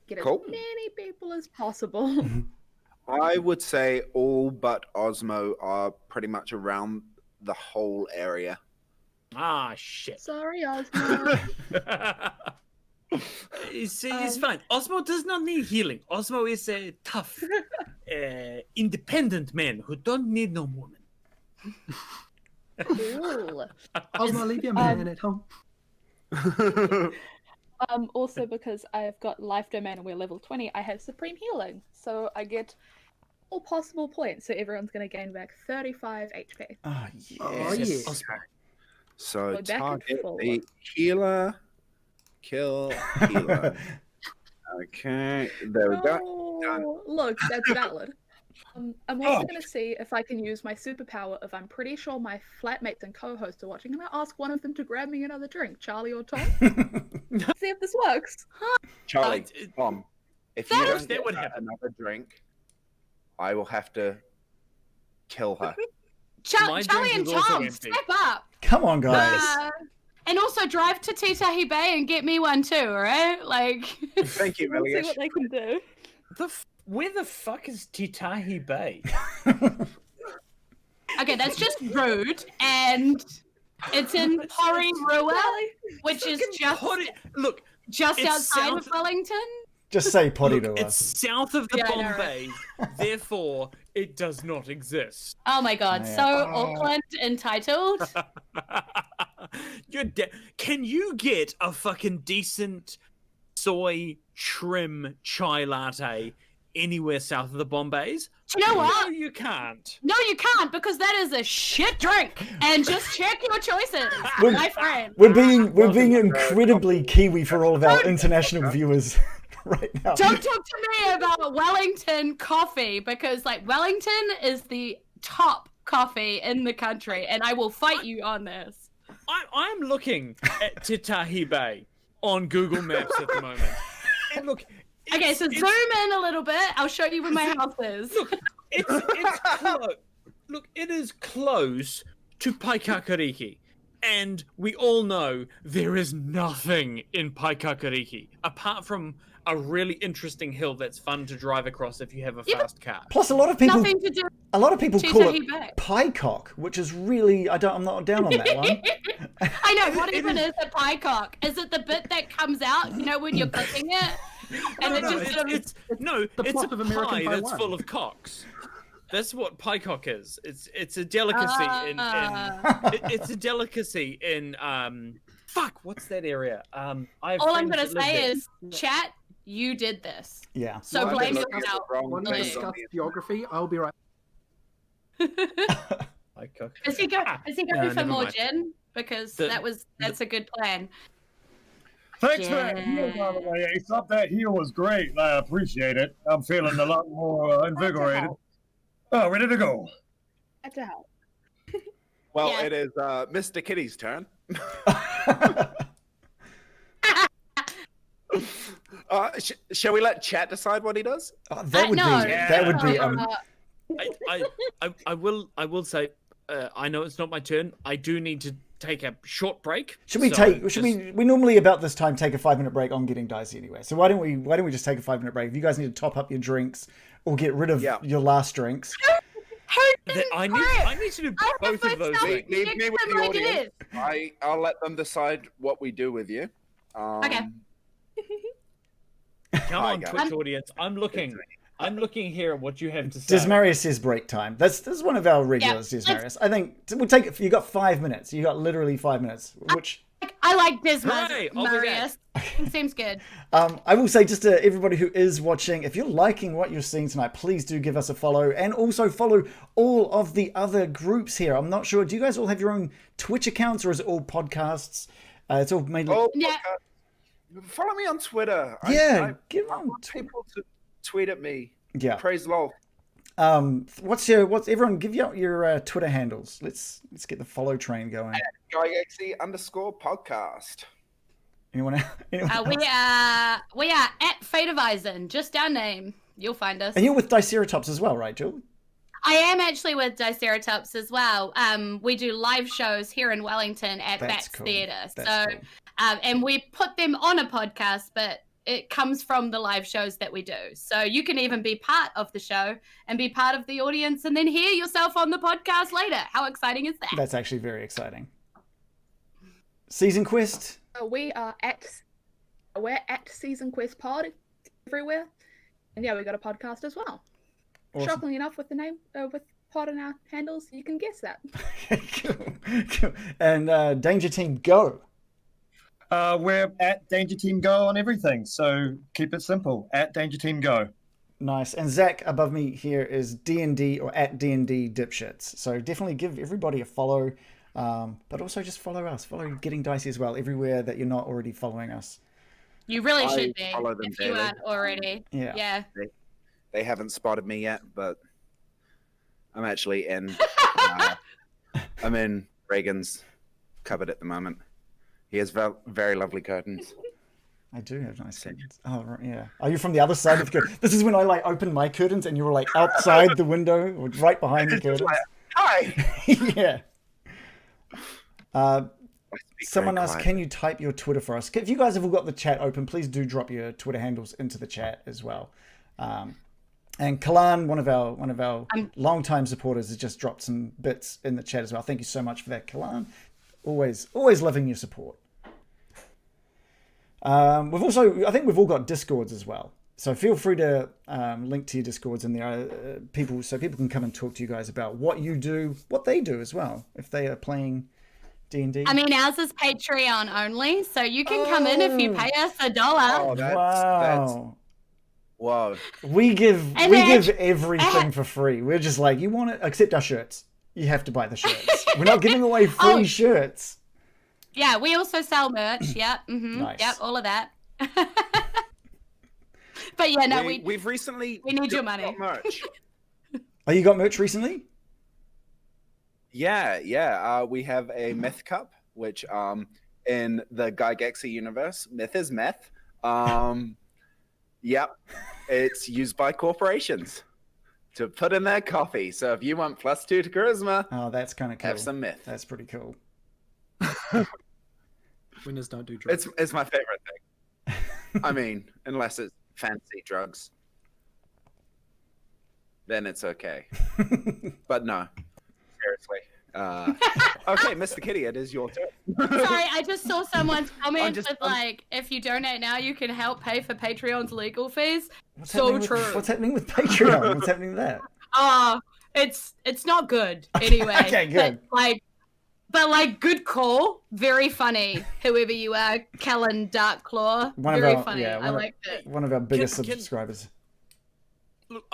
Get Cool. as many people as possible. I would say all but Osmo are pretty much around the whole area. Ah, shit. Sorry, Osmo. It's fine. Osmo does not need healing. Osmo is a tough, independent man who don't need no woman. Cool. Osmo, leave your man at home. Also because I've got life domain and we're level 20, I have supreme healing, so I get all possible points. So everyone's going to gain back 35 HP. Oh, yes. Oh, yeah. Osmo. So Go back and target forward. the healer, kill healer. Okay, there we go. Done. Oh, look, that's valid. I'm also going to see if I can use my superpower if I'm pretty sure my flatmates and co-hosts are watching, and I ask one of them to grab me another drink, Charlie or Tom. See if this works. Charlie, Tom, if you That don't get would her happen. another drink, I will have to kill her. My Charlie drink and is also Tom, empty. step up. Come on, guys. And also drive to Titahi Bay and get me one too, right? Like, Thank you, We'll see Millish. what they can do. Where the fuck is Titahi Bay? okay, that's just rude, and it's in Porirua, which is Look, just it's outside south- of Wellington. Just say potty to look, it's us. south of the Yeah, I know, Bombay, therefore it does not exist. Oh my god, Yeah. so Auckland entitled. Can you get a fucking decent soy trim chai latte anywhere south of the Bombays? Do you know what? No, you can't. No, you can't, because that is a shit drink. And just check your choices, We're- my friend. We're being incredibly Kiwi for all of our international viewers right now. Don't talk to me about Wellington coffee, because like Wellington is the top coffee in the country, and I will fight you on this. I'm looking at Titahi Bay on Google Maps at the moment. And look, Okay, so zoom in a little bit. I'll show you where my house is. it's close. Look, it is close to Paikakariki. And we all know there is nothing in Paikakariki apart from a really interesting hill that's fun to drive across if you have a fast car. Plus, a lot of people Nothing to do. call Titahi it Bay. piecock, which is really I'm not down on that one. I know. What even is a piecock? Is it the bit that comes out? You know, when you're cooking it, and it just sort of. It's the a plot of American pie Pie that's 1. full of cocks. That's what piecock is. It's a delicacy in it's a delicacy in fuck, what's that area? I have All I'm friends gonna that live say there. is, chat, you did this. Yeah. So Well, I blame did look at yourself. the wrong When we things Please. on discuss the- geography, I'll be right. Piecock. Is he going No, for never more mind. gin? Because that's a good plan. Thanks for that heal, by the way, Aesop. That heal was great. I appreciate it. I'm feeling a lot more invigorated. Oh, ready to go. That's a help. Well, Yeah. it is Mr. Kitty's turn. Shall we let chat decide what he does? Oh, that would no. be that would be I will say I know it's not my turn. I do need to take a short break. Should we we normally about this time take a 5-minute break on Getting Dicey anyway. So why don't we just take a 5-minute break? If you guys need to top up your drinks or get rid of your last drinks. I need to do both of those things. Leave me with some the audience. ideas. I'll let them decide what we do with you. Okay. Come Hi, on, guys. Twitch audience. I'm looking here at what you have to say. Desmarius says break time. This is one of our regulars, Desmarius. I think we'll take it. You got 5 minutes. You got literally 5 minutes. Which I like Dismas, Hooray, I'll be Marius. Seems good. I will say just to everybody who is watching, if you're liking what you're seeing tonight, please do give us a follow and also follow all of the other groups here. I'm not sure. Do you guys all have your own Twitch accounts or is it all podcasts? It's all mainly. Oh, Yeah. podcast. Follow me on Twitter. Yeah, I give I on want people to tweet at me. Yeah. Praise LOLTH. What's everyone give out your Twitter handles? Let's get the follow train going. @GuyGaxi_podcast. Anyone else? We are at Fateavisen, just our name. You'll find us. And you're with Diceratops as well, right, Jill? I am actually with Diceratops as well. We do live shows here in Wellington at Bats cool. Theatre. That's cool. And we put them on a podcast, but it comes from the live shows that we do. So you can even be part of the show and be part of the audience and then hear yourself on the podcast later. How exciting is that? That's actually very exciting. Season Quest. We're at Season Quest Pod everywhere. And yeah, we got a podcast as well. Awesome. Shockingly enough, with the name, with pod in our handles, you can guess that. Cool. And Danger Team Go. We're at Danger Team Go on everything, so keep it simple. At Danger Team Go. Nice. And Zach above me here is D&D or at D&D Dipshits. So definitely give everybody a follow, but also just follow us. Follow Getting Dicey as well, everywhere that you're not already following us. You really should be follow them if you daily. aren't already. Yeah. They haven't spotted me yet, but I'm actually in. I'm in Reagan's cupboard at the moment. He has very lovely curtains. I do have nice curtains. Oh, right, yeah. Are you from the other side of the curtain? This is when I opened my curtains and you were outside the window or right behind the curtains. Hi. Yeah. Someone asked, can you type your Twitter for us? If you guys have all got the chat open, please do drop your Twitter handles into the chat as well. And Kalan, one of our longtime supporters, has just dropped some bits in the chat as well. Thank you so much for that, Kalan. Always loving your support. I think we've all got Discords as well. So feel free to link to your Discords in there, so people can come and talk to you guys about what you do, what they do as well, if they are playing D&D. I mean, ours is Patreon only, so you can come in if you pay us $1. Oh, Wow. Whoa. We give everything for free. We're just you want it, except our shirts. You have to buy the shirts. We're not giving away free shirts. Yeah, we also sell merch. Yep. Mm-hmm. Nice. Yep, all of that. But yeah, no, we've recently we need your money. got merch. Oh, you got merch recently? Yeah. We have a myth cup, which in the Gygaxi universe, myth is meth. Yep, it's used by corporations to put in their coffee. So if you want +2 to charisma, oh, that's kind of cool. Have some myth. That's pretty cool. Winners don't do drugs. It's my favorite thing. I mean, unless it's fancy drugs, then it's okay. But no, seriously. Okay, Mr. Kitty, it is your turn. Sorry, I just saw someone's comment with I'm- if you donate now, you can help pay for Patreon's legal fees. What's So true. What's happening with Patreon? What's happening with that? It's not good anyway. Okay, good. But good call. Very funny. Whoever you are, Kellen Darkclaw. Very funny. Yeah, I liked it. One of our biggest Can- subscribers. Look,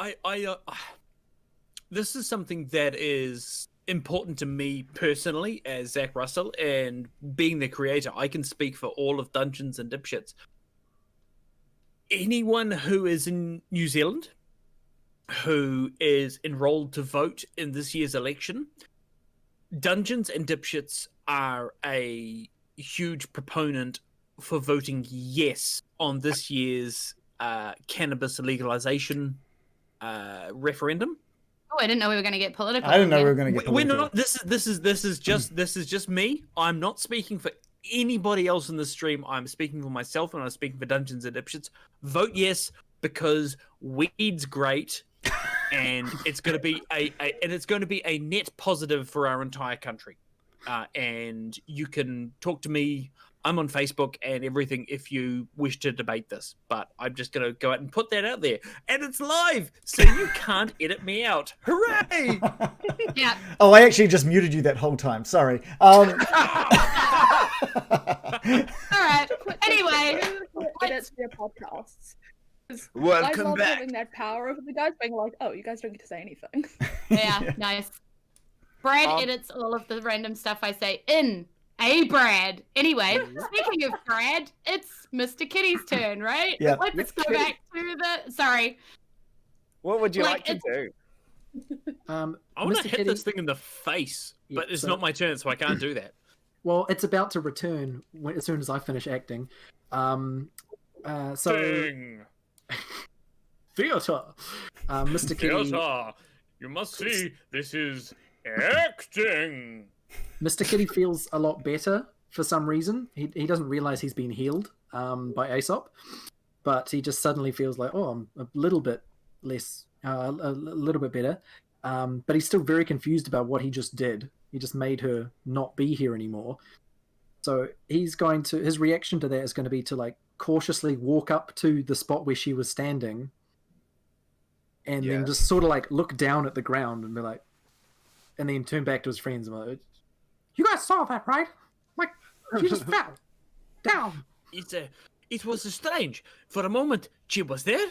this is something that is important to me personally as Zac Russell, and being the creator, I can speak for all of Dungeons and Dipshits. Anyone who is in New Zealand, who is enrolled to vote in this year's election, Dungeons and Dipshits are a huge proponent for voting yes on this year's cannabis legalization referendum. Oh, I didn't know we were going to get political. I didn't know we were going to get We're political. not. This is just me. I'm not speaking for anybody else in the stream. I'm speaking for myself, and I'm speaking for Dungeons and Dipshits. Vote yes because weed's great, and it's going to be a net positive for our entire country. And you can talk to me. I'm on Facebook and everything if you wish to debate this, but I'm just going to go out and put that out there. And it's live, so you can't edit me out. Hooray! Yeah. Oh, I actually just muted you that whole time. Sorry. All right. Anyway, That's their podcasts. I Welcome love back. having that power over the guys being like, oh, you guys don't get to say anything. yeah, nice. Brad edits all of the random stuff I say in a Brad. Anyway, speaking of Brad, it's Mr. Kitty's turn, right? Yeah. Let's go back to the. Sorry. What would you like to it's- do? I want to Mr. hit Kitty, this thing in the face, Yeah, but it's so- not my turn, so I can't do that. well, it's about to return as soon as I finish acting. So Ding! theater, Mr. Kitty. Theater! You must see, this is acting! Mr. Kitty feels a lot better for some reason. He doesn't realize he's been healed by Aesop, but he just suddenly feels like, oh, I'm a little bit less, a little bit better. But he's still very confused about what he just did. He just made her not be here anymore. So his reaction to that is going to be to like cautiously walk up to the spot where she was standing, and then just sort of like look down at the ground and be like, and then turn back to his friends and be like, you guys saw that, right? Like, she just fell down. It was strange. For a moment, she was there,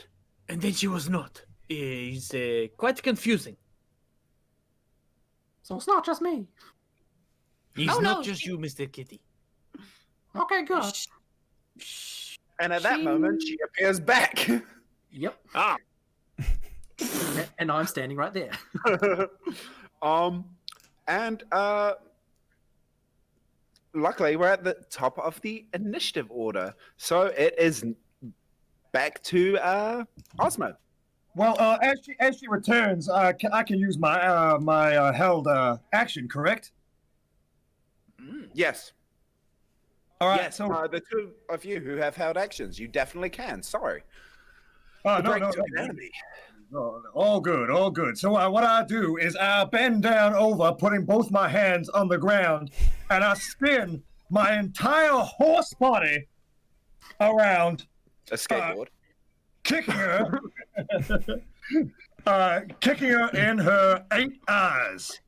and then she was not. It's quite confusing. So it's not just me. It's Oh, not no. just you, Mr. Kitty. Okay, good. And at that moment, she appears back. Yep. Ah, And I'm standing right there. And luckily, we're at the top of the initiative order, so it is back to Osmo. Well, as she returns, I can use my my held action, correct? Yes. All right. Yes. So the two of you who have held actions, you definitely can. Sorry. no, Break no, to an enemy. no, all good, all good. So what I do is I bend down over, putting both my hands on the ground, and I spin my entire horse body around, A skateboard. kicking her, kicking her in her 8 eyes.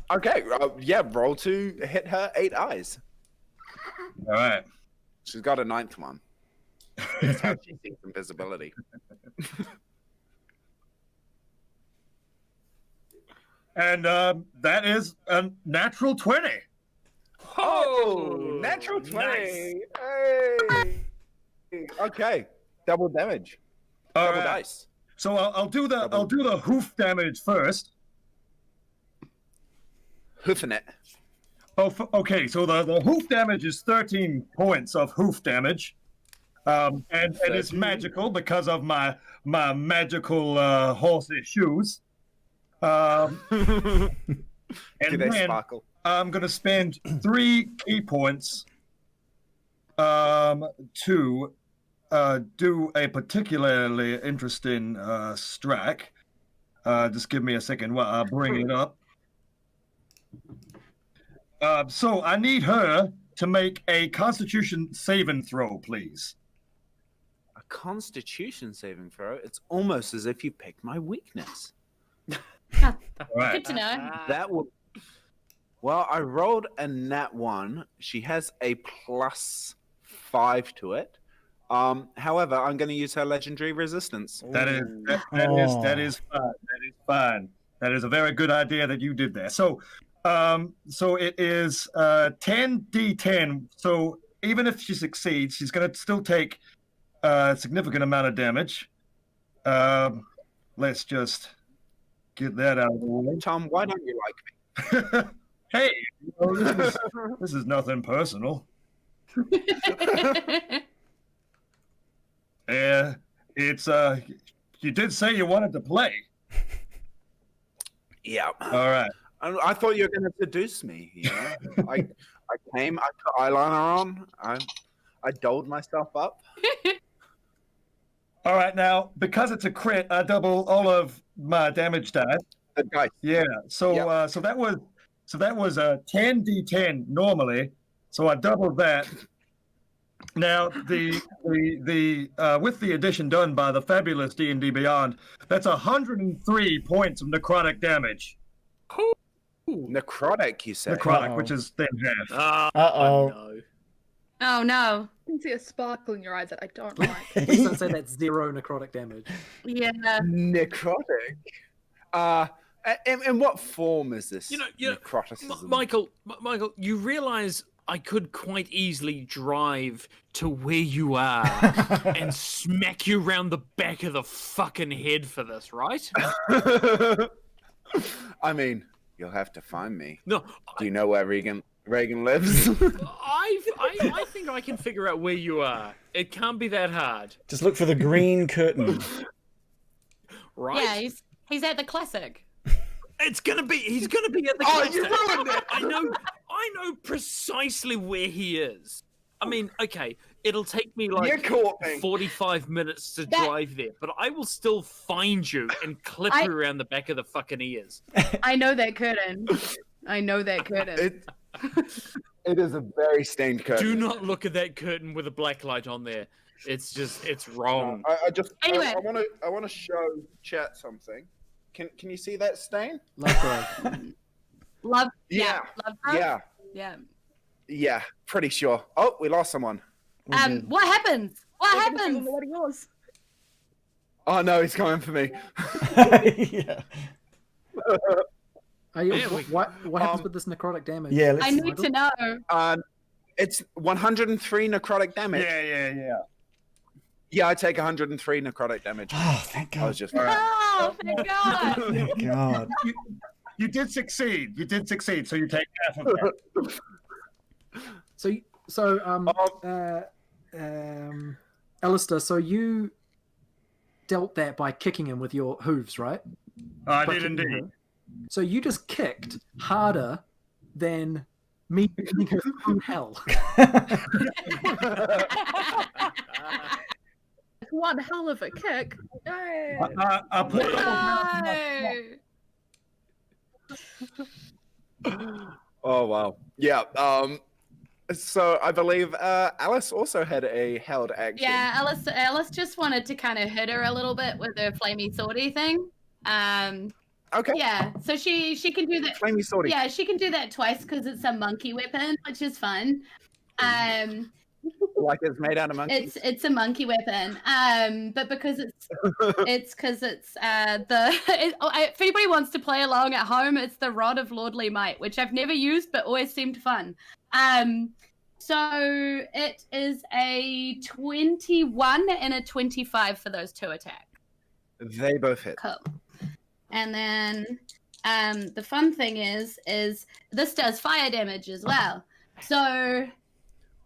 Okay. Yeah. Roll to hit her 8 eyes. All right. She's got a 9th one. That's how she sees invisibility. And that is a natural 20. Oh, natural 20. nice. Hey. Okay. Double damage. All Double right. dice. So I'll do the hoof damage first. Hoofing it. Oh, okay. So the hoof damage is 13 points of hoof damage, and it's magical because of my magical horse's shoes. And Do they then sparkle? I'm gonna spend 3 key points to do a particularly interesting strike. Just give me a second while I bring it up. So I need her to make a Constitution saving throw, please. A Constitution saving throw? It's almost as if you picked my weakness. All right. Good to know. That would. Well, I rolled a nat 1. She has a +5 to it. However, I'm going to use her legendary resistance. That is fine. That is fine. That is a very good idea that you did that. So it is 10d10. So even if she succeeds, she's going to still take a significant amount of damage. Let's just get that out of the way. Tom, why don't you like me? Hey, this is nothing personal. It's you did say you wanted to play. Yeah. All right. I thought you were going to seduce me. You know? I came, I put eyeliner on, I dolled myself up. All right, now because it's a crit, I double all of my damage dice. The dice. Yeah. So Yep. so that was a 10d10 normally. So I doubled that. Now the with the addition done by the fabulous D&D Beyond, that's 103 points of necrotic damage. Necrotic, you said. Necrotic, Uh-oh. which is then half. Uh-oh. No. Oh no. I can see a sparkle in your eyes that I don't like. Please don't say that's 0 necrotic damage. Yeah. Necrotic. In what form is this? You know, necroticism? Myghal, you realize I could quite easily drive to where you are and smack you round the back of the fucking head for this, right? I mean, you'll have to find me. No, Do you know where Reagan lives? I think I can figure out where you are. It can't be that hard, Just look for the green curtain. right? Yeah, he's at the classic. He's gonna be at the. Oh, classic. you ruined it! I know precisely where he is. I mean, okay, it'll take me You like caught me. 45 minutes to That- drive there, but I will still find you and clip you around the back of the fucking ears. I know that curtain. I know that curtain. It is a very stained curtain. Do not look at that curtain with a black light on there. It's wrong. Anyway. I want to show chat something. Can you see that stain? Love growth. Love. Yeah. Love growth? Yeah. Yeah. Pretty sure. Oh, we lost someone. What happens? What happens? Oh no, he's coming for me. Yeah. Are you, Yeah, what happens with this necrotic damage? Yeah, let's I need to know. It's 103 necrotic damage. Yeah. Yeah, I take 103 necrotic damage. Oh, thank I God. was just. Oh, thank God. Thank God. You did succeed. So you take half of that. Alistair, so you dealt that by kicking him with your hooves, right? I By did kicking indeed. her. So you just kicked harder than me kicking her through hell. One hell of a kick. Yay. I put No. Oh wow. Yeah. So I believe Alice also had a held action. Yeah, Alice just wanted to kind of hit her a little bit with her flamey swordy thing. Okay. Yeah, so she can do that. Flamey sword. Yeah, she can do that twice because it's a monkey weapon, which is fun. Like it's made out of monkeys. It's a monkey weapon. But because if anybody wants to play along at home, it's the Rod of Lordly Might, which I've never used but always seemed fun. So it is a 21 and a 25 for those two attacks. They both hit. Cool. And then the fun thing is this does fire damage as well. So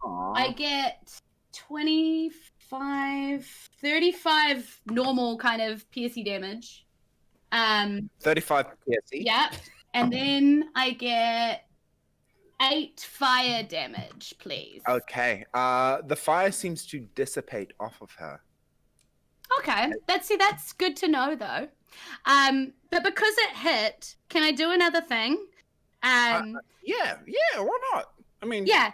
Aww. I get 35 normal kind of piercy damage. 35 piercy. Yeah. And then I get 8 fire damage, please. Okay. The fire seems to dissipate off of her. Okay. That's good to know though. But because it hit, can I do another thing? Yeah, why not? I mean, Yeah.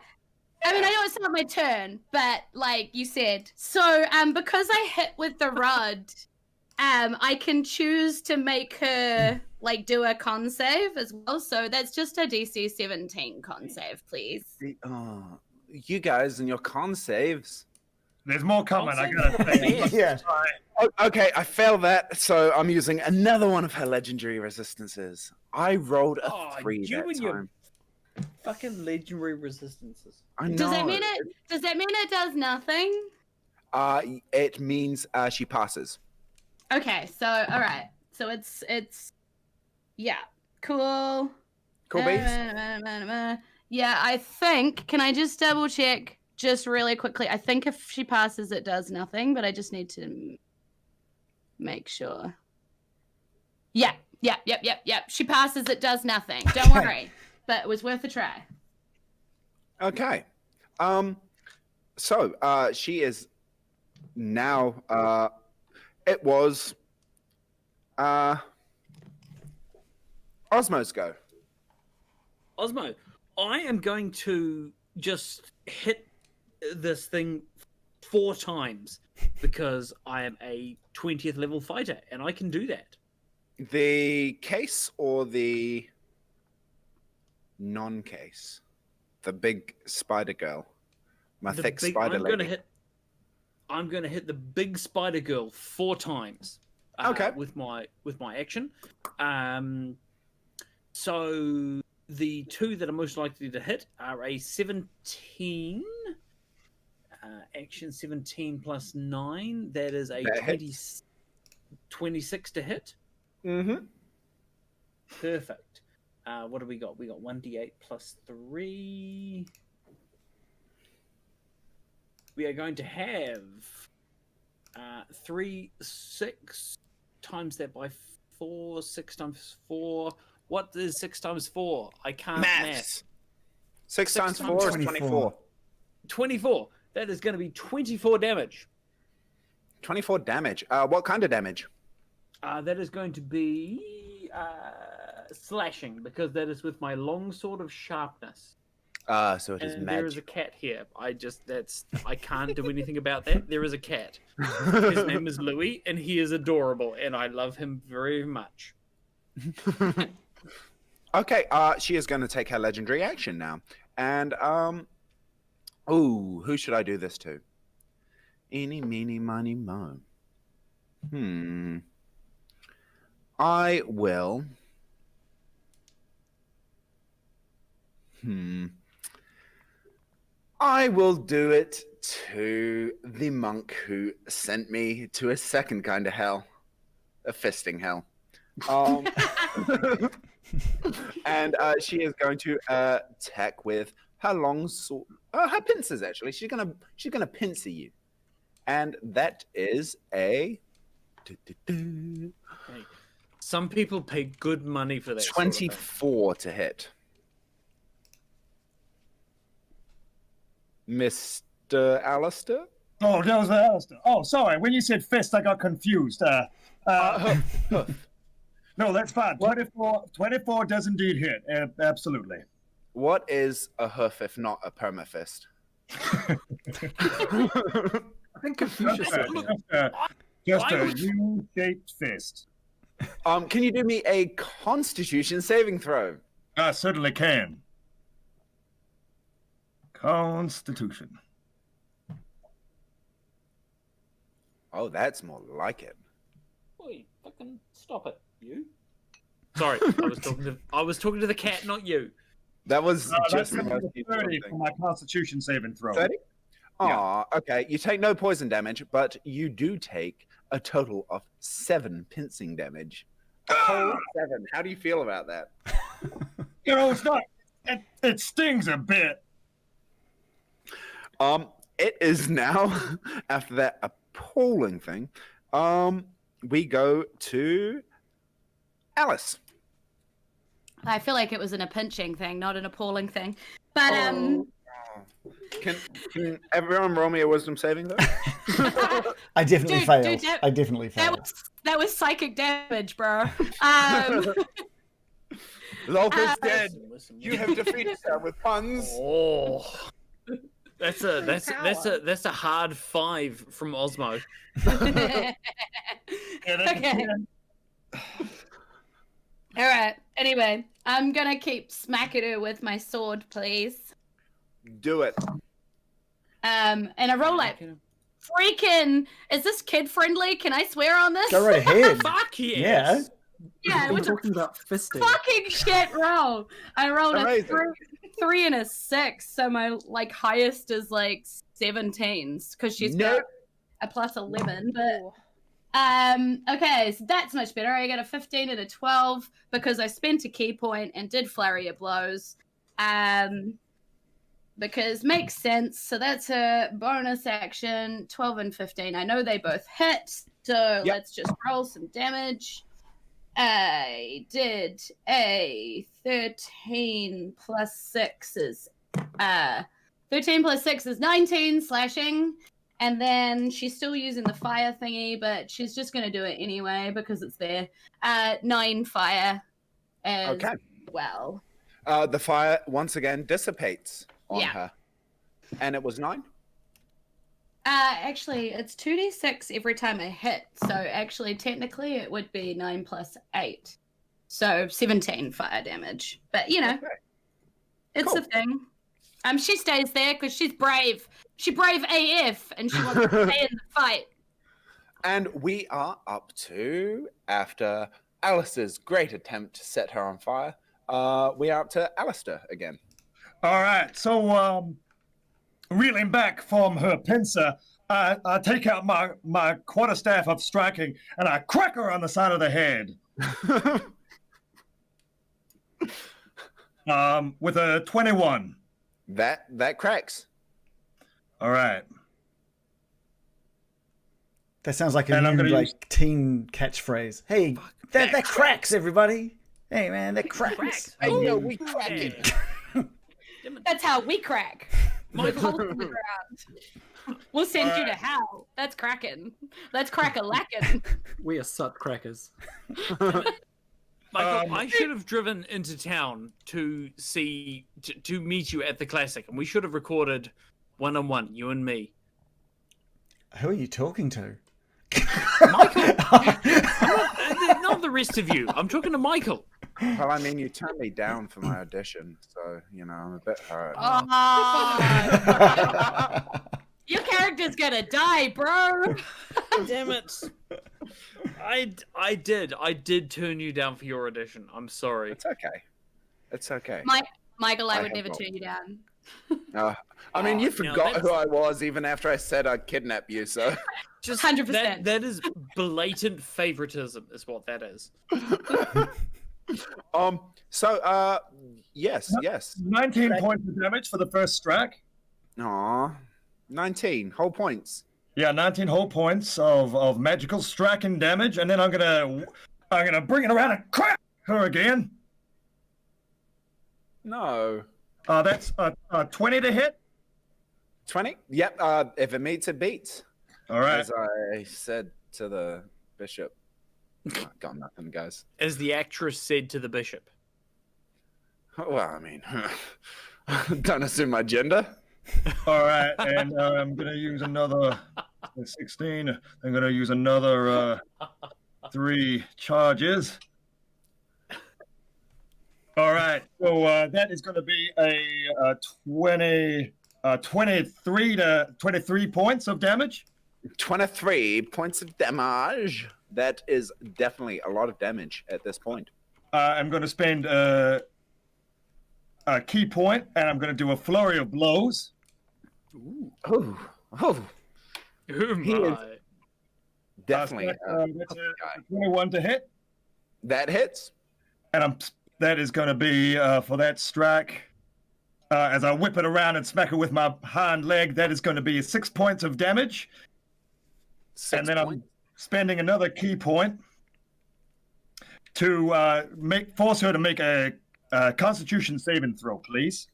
I mean, I know it's not my turn, but like you said. So, because I hit with the rod, I can choose to make her like do a con save as well. So that's just a DC 17 con save, please. You guys and your con saves. There's more coming. I gotta say. Yeah. Oh, okay, I failed that, so I'm using another one of her legendary resistances. I rolled a 3 you that and your time. fucking legendary resistances. I know. Does that mean it does nothing? It means she passes. Okay, so all right. So it's yeah. Cool. Cool beans. Yeah, I think, can I just double check just really quickly? I think if she passes it does nothing, but I just need to make sure. Yeah. She passes it does nothing. Don't worry. But it was worth a try. Okay. So she is now it was Osmo's go. Osmo, I am going to just hit this thing 4 times because I am a 20th level fighter and I can do that. The case or the non-case? The big spider girl. My thick spider lady. I'm gonna hit the big spider girl 4 times. Okay. With my action. So the 2 that are most likely to hit are a 17. Action 17 plus 9. That is a 26 to hit. Mm-hmm. Perfect. What do we got? We got 1d8 plus 3. We are going to have 6 times that by 4. 6 times 4. What is 6 times 4? I can't math. 6 times 4 is 24. 24. That is going to be 24 damage. 24 damage. What kind of damage? That is going to be slashing, because that is with my longsword of sharpness. So it is And magic. there is a cat here. I can't do anything about that. There is a cat. His name is Louis, and he is adorable, and I love him very much. Okay, she is going to take her legendary action now. And, who should I do this to? Eeny, meeny, miny, mo. I will... I will do it to the monk who sent me to a second kind of hell. A fisting hell. And she is going to attack with her long sword, her pincers. Actually, she's gonna pincer you, and that is a Hey, some people pay good money for that. 24 to hit. Mr. Alistair? Oh, that was Alistair. Oh, sorry. When you said fist, I got confused. No, that's fine. 24 does indeed hit. Absolutely. What is a hoof if not a permafist? I think Confucius said that. Just a U-shaped fist. Can you do me a Constitution saving throw? I certainly can. Constitution. Oh, that's more like it. Oi, fucking stop it, you. Sorry, I was talking to the cat, not you. That was That's just the most 30 for my Constitution saving throw. 30? Aw, okay. You take no poison damage, but you do take a total of 7 pincing damage. A whole 7. How do you feel about that? You know, it's not. It stings a bit. It is now, after that appalling thing, we go to Alice. I feel like it was an pinching thing, not an appalling thing. But Can everyone roll me a wisdom saving though? I definitely Dude, failed. dude, I definitely failed. that was psychic damage, bro. LOLTH is dead. Listen, You have defeated her with puns. Oh, that's a hard 5 from Osmo. Okay. All right. Anyway, I'm gonna keep smacking her with my sword, please. Do it. And I roll like freaking. Is this kid friendly? Can I swear on this? Go right ahead. Fuck yes. Yeah. Yeah, We're which talking about fisting. fucking shit roll. I rolled a Amazing. 3 and a 6, so my highest is 17s because she's got a plus 11. But okay, so that's much better. I got a 15 and a 12 because I spent a key point and did flurry of blows. Because makes sense. So that's a bonus action. 12 and 15. I know they both hit, so let's just roll some damage. I did a 13 plus 6 is 13 plus 6 is 19 slashing, and then she's still using the fire thingy, but she's just gonna do it anyway because it's there. 9 fire as well. The fire once again dissipates on Yeah. her, and it was 9. Actually, it's 2d6 every time I hit. So actually, technically, it would be 9 plus 8. So 17 fire damage. But, you know, it's a thing. She stays there because she's brave. She's brave AF, and she wants to stay in the fight. And we are up to, after Alice's great attempt to set her on fire, we are up to Alistair again. All right, so reeling back from her pincer, I take out my quarterstaff of striking and I crack her on the side of the head. With a 21. That cracks. All right. That sounds like a And I'm new gonna like teen catchphrase. Hey, that cracks, everybody. Hey man, that cracks. Hey, yo, Ooh, we cracking. That's how we crack. Michael, Hold on the ground. We'll send you to hell. That's cracking. Let's crack a lackin'. We are sut crackers. Michael, I should have driven into town to to meet you at the Classic, and we should have recorded one-on-one, you and me. Who are you talking to? Michael, not the rest of you. I'm talking to Michael. Well, I mean, you turned me down for my audition, so I'm a bit hurt. Your character's gonna die, bro. Damn it! I did turn you down for your audition. I'm sorry. It's okay. It's okay. Michael, I would have never not. turn you down. I mean, you no, forgot that's- who I was even after I said I'd kidnap you, so. Just 100%. that is blatant favoritism, is what that is. Yes. 19 points of damage for the first strike. Aw, 19 whole points. Yeah, 19 whole points of magical striking damage, and then I'm gonna bring it around and crack her again. No. That's 20 to hit. 20? Yep, if it meets, it beats. All right. As I said to the bishop. Got nothing, guys. As the actress said to the bishop. Well, I mean, don't assume my gender. All right, and I'm gonna use another 16. I'm gonna use another 3 charges. All right, so that is going to be a 23 points of damage. 23 points of damage. That is definitely a lot of damage at this point. I'm going to spend a key point, and I'm going to do a flurry of blows. Oh, Oh He my. definitely. That's a 21 to hit, That hits. and that is going to be for that strike. As I whip it around and smack it with my hind leg, that is going to be 6 points of damage. 6 And then I'm points. spending another key point to force her to make a Constitution saving throw, please.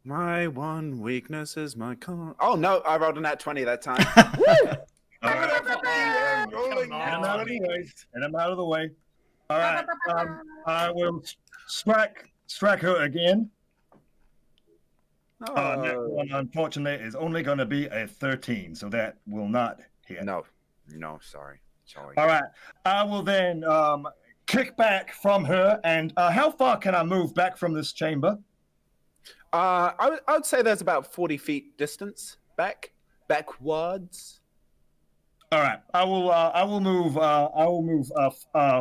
My one weakness is my con. Oh no, I rolled a nat 20 that time. All right. I'm rolling And I'm nat out of the 20. way. And I'm out of the way. All right. I will strike her again. That Oh. one, unfortunately, is only going to be a 13, so that will not hit. No, sorry. All right. I will then kick back from her. And how far can I move back from this chamber? I would say there's about 40 feet distance backwards. All right. I will move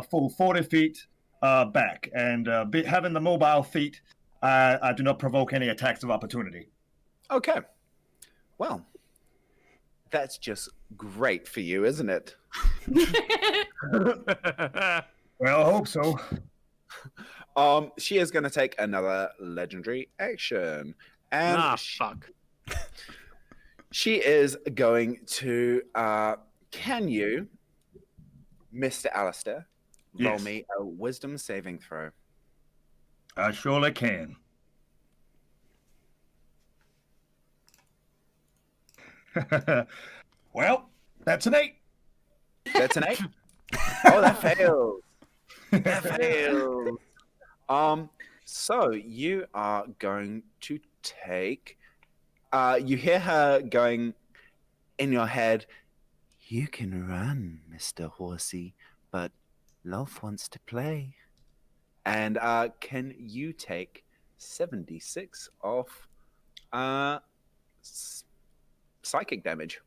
full 40 feet back, and having the mobile feet, I do not provoke any attacks of opportunity. Okay. Well, that's just great for you, isn't it? Well, I hope so. She is going to take another legendary action, and Fuck. she is going to. Can you, Mr. Alistair, roll Yes. me a wisdom saving throw? I surely can. Well, that's an 8. That's an 8. Oh, that fails. That fails. So you are going to take. You hear her going in your head. You can run, Mr. Horsey, but LOLTH wants to play. And can you take 76 off psychic damage?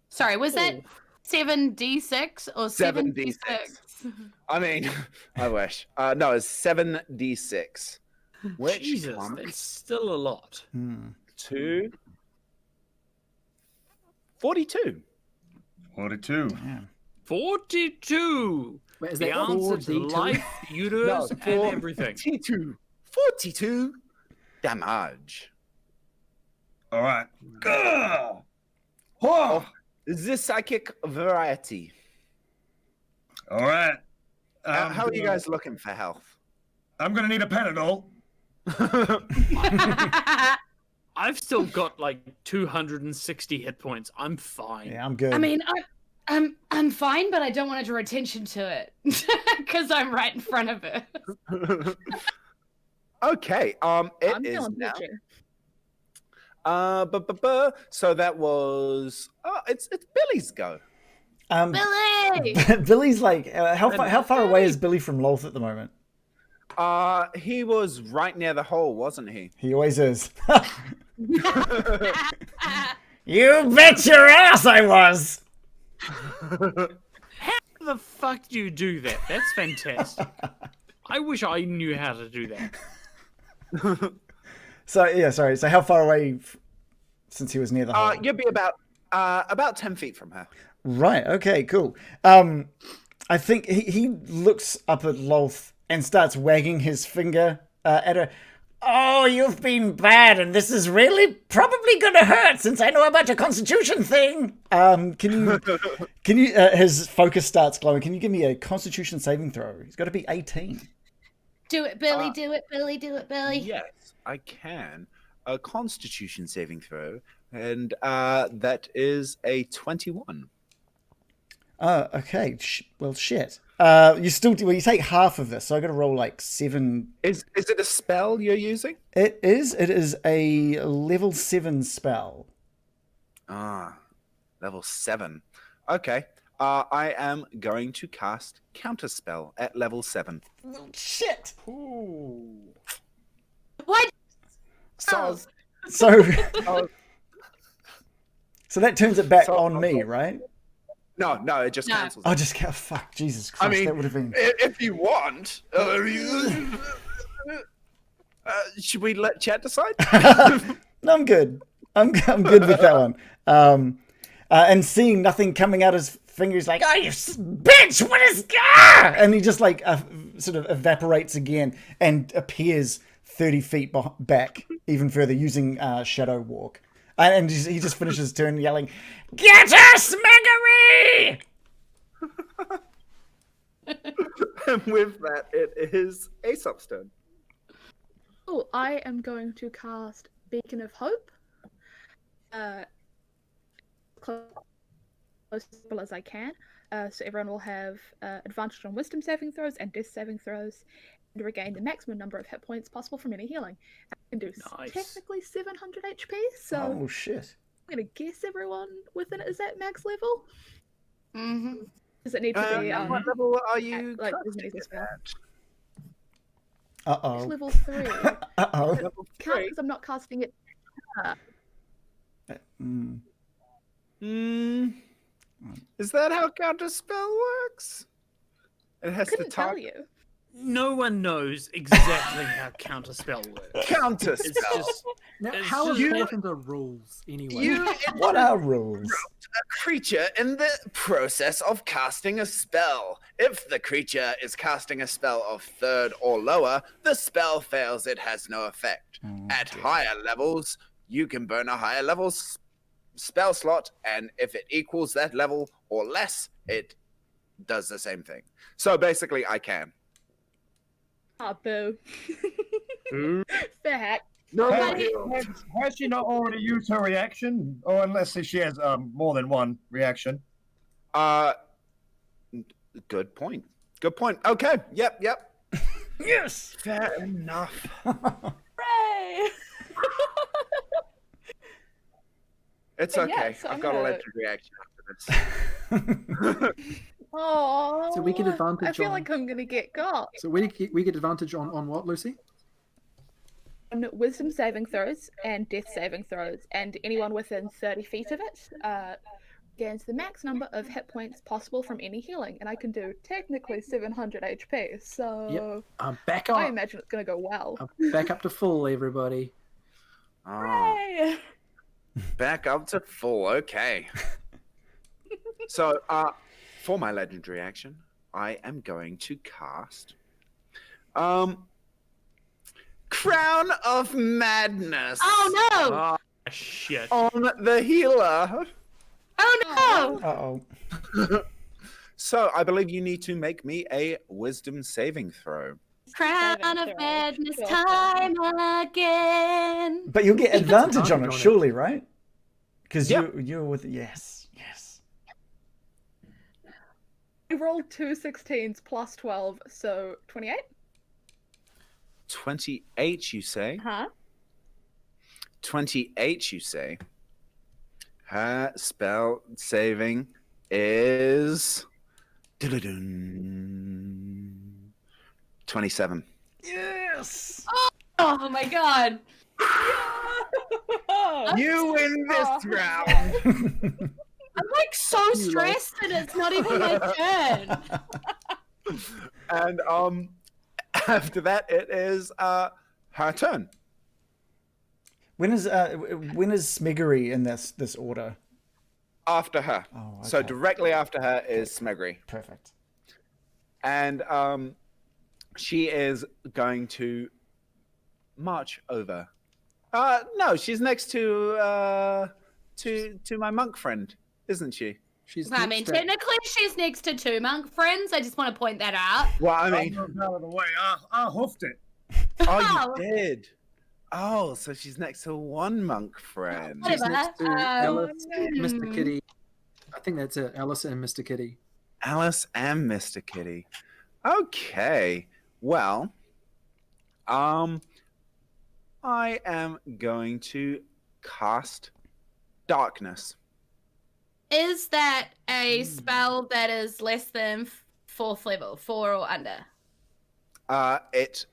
Sorry, was that 7d6 or 7d6. 76? I mean, I wish. No, it's 7d6. Which Jesus, comes that's still a lot. to 42. 42. Yeah. 42. Wait, is The that answer to 4d2? life, universe, and everything. 42 damage. All right. Gah! Whoa! The psychic variety. All right. How are you guys looking for health? I'm gonna need a Panadol. I've still got like 260 hit points. I'm fine. Yeah, I'm good. I mean, I'm fine, but I don't want to draw attention to it because I'm right in front of it. Okay. I'm It is feeling now. peachy. So that was. Oh, it's Billy's go. Billy! Billy's like, how far away is Billy from LOLTH at the moment? He was right near the hole, wasn't he? He always is. You bet your ass I was. How the fuck do you do that? That's fantastic. I wish I knew how to do that. So yeah, sorry. So how far away since he was near the hole? You'd be about 10 feet from her. Right. Okay. Cool. I think he looks up at LOLTH and starts wagging his finger at her. Oh, you've been bad, and this is really probably going to hurt since I know about your constitution thing. Can you? His focus starts glowing. Can you give me a constitution saving throw? He's got to be 18. Do it, Billy, do it, Billy, do it, Billy. Yes, I can. A Constitution saving throw, and that is a 21. Okay. Well, shit. You take half of this, so I got to roll like 7. Is it a spell you're using? It is. It is a level 7 spell. Level 7. Okay. I am going to cast Counterspell at level 7. Shit. What? So, So, oh, so that turns it back So- on me, right? no, it just No. cancels. Oh, just fuck, Jesus Christ, I mean, that would have been. if you want, should we let chat decide? No, I'm good. I'm good with that one. And seeing nothing coming out his fingers, like, oh, you bitch, what is and he just like sort of evaporates again and appears 30 feet back, even further, using Shadow Walk. And he just finishes his turn yelling, "Get her, Smeggery!" And with that, it is Aesop's turn. Oh, I am going to cast Beacon of Hope. Close as I can. So everyone will have advantage on Wisdom saving throws and Death saving throws, and regain the maximum number of hit points possible from any healing. I can do Nice. technically 700 HP, so Oh shit! I'm gonna guess everyone within it is at max level. Mm-hmm. Does it need to be What level are you? like casting isn't it it Uh It's oh. level 3. Uh oh. Level Can't 3. because I'm not casting it. Is that how Counterspell works? It has to Couldn't tell target you. No one knows exactly how Counterspell works. It's Counterspell. just Now, It's how just- important are rules anyway? You What are rules? a creature in the process of casting a spell. If the creature is casting a spell of 3rd or lower, the spell fails. It has no effect. At higher levels, you can burn a higher level spell slot, and if it equals that level or less, it does the same thing. So basically, I can. Ah, boo. Ooh. Fair hack. Has she not already used her reaction? Or unless she has more than one reaction. Good point. Good point. Okay. Yep. Yes. Fair enough. Hooray! It's But yeah, okay. so I've I'm got a gonna- legend reaction after this. Oh, So we get advantage I feel on- like I'm gonna get got. So we get advantage on what, Lucy? On Wisdom saving throws and Death saving throws, and anyone within 30 feet of it gains the max number of hit points possible from any healing, and I can do technically 700 HP. So Back I up. imagine it's gonna go well. Back up to full, everybody. Oh, Hooray! back up to full. Okay. So, for my legendary action, I am going to cast Crown of Madness. Oh no! Oh, shit. On the healer. Oh no! Uh-oh. So I believe you need to make me a wisdom saving throw. Crown of Madness time again. But you'll get advantage on it, on it. surely, right? Because Yep. you're with yes. I rolled 2 16s plus 12, so 28. 28, you say? Huh? 28, you say? Her spell saving is 27. Yes. Oh my god. You win this round. I'm like so stressed and it's not even my turn. And after that, it is her turn. When is Smiggery in this order? After her. Oh, okay. So directly after her is Smegry. Perfect. And she is going to march over. No, she's next to my monk friend, isn't she? She's I mean, technically she's next to 2 monk friends. I just want to point that out. Well, I I mean, moved out of the way. I hoofed it. oh, you did. Oh, so she's next to 1 monk friend. Whatever. next to Alice, hmm. Mr. Kitty. I think that's it. Alice and Mr. Kitty. Alice and Mr. Kitty. Okay. Well, I am going to cast Darkness. Is that a spell that is less than 4th level, 4 or under? It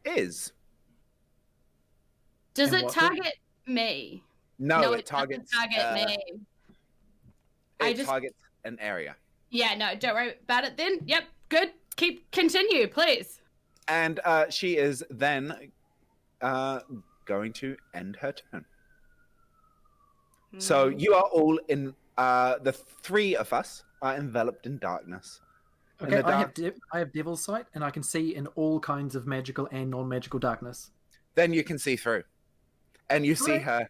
is. Does And it what- target me? No, it it doesn't targets. target me. I It just- targets an area. Yeah, no, don't worry about it then. Yep, good. Continue, please. And she is then going to end her turn. So you are all in. The 3 of us are enveloped in darkness. In Okay, the I dark- have Devil's Sight, and I can see in all kinds of magical and non-magical darkness. Then you can see through, and you see Right. her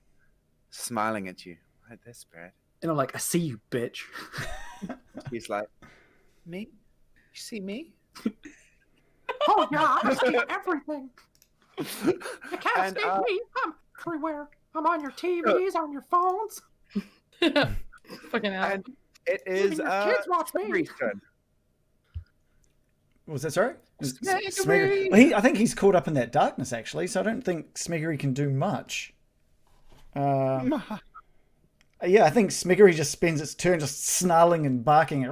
smiling at you. Like this, Brad. And I'm like, I see you, bitch. She's like, me? You see me? Oh yeah, I see everything. You can't And, see me. I'm everywhere. I'm on your TVs, on your phones. Fucking hell. And it is Even your kids watch me. Smegry's turn. What was that, sorry? Smiggery. Well, I think he's caught up in that darkness, actually, so I don't think Smiggery can do much. Yeah, I think Smiggery just spends its turn just snarling and barking,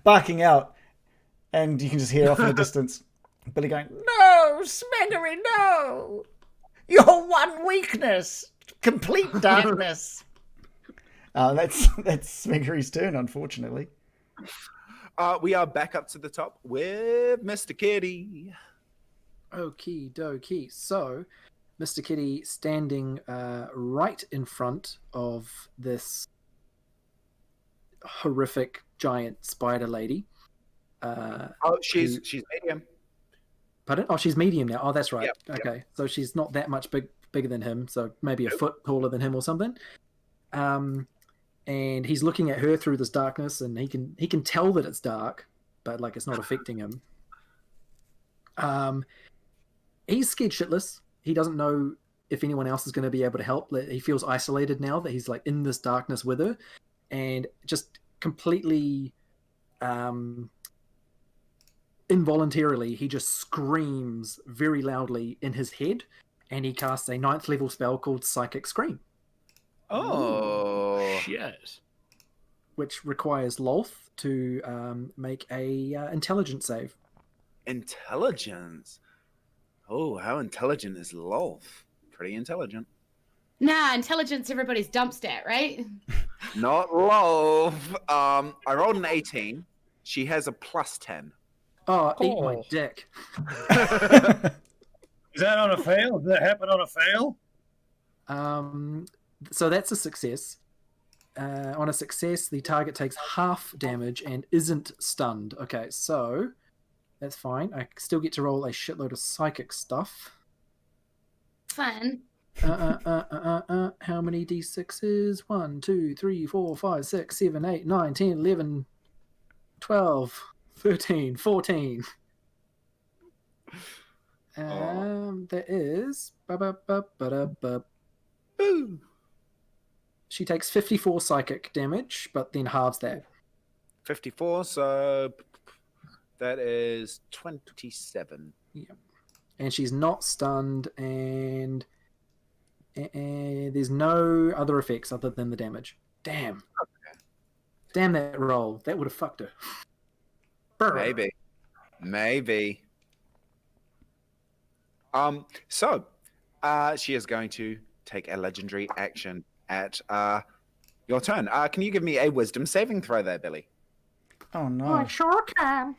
barking out. And you can just hear off in the distance Billy going, "No, Smiggery, no! Your one weakness! Complete darkness!" That's Smiggery's turn, unfortunately. We are back up to the top with Mr. Kitty. Okie dokie. So, Mr. Kitty standing right in front of this horrific giant spider lady. She's medium. Pardon? Oh, she's medium now. Oh, that's right. Yep, Okay, so she's not that much bigger than him. So maybe a foot taller than him or something. And he's looking at her through this darkness, and he can tell that it's dark, but like it's not affecting him. He's scared shitless. He doesn't know if anyone else is going to be able to help. He feels isolated now that he's like in this darkness with her, and just completely involuntarily he just screams very loudly in his head, and he casts a 9th level spell called Psychic Scream, Oh. Shit. which requires LOLTH to make a intelligence save. Intelligence. Oh, how intelligent is LOLTH? Pretty intelligent. Nah, intelligence everybody's dump stat, right? Not LOLTH. I rolled an 18. She has a +10. Oh, eat my dick. Is that on a fail? Does that happen on a fail? So that's a success. On a success, the target takes half damage and isn't stunned. Okay, so that's fine. I still get to roll a shitload of psychic stuff. Fun. How many d6s? 1, 2, 3, 4, 5, 6, 7, 8, 9, 10, 11, 12, 13, 14. That is. Boom. She takes 54 psychic damage, but then halves that. 54, so that is 27. And she's not stunned, and there's no other effects other than the damage. Damn. Okay. Damn that roll. That would have fucked her. Brr. Maybe. So, she is going to take a legendary action at your turn. Can you give me a wisdom saving throw there, Billy? Oh no. I sure can.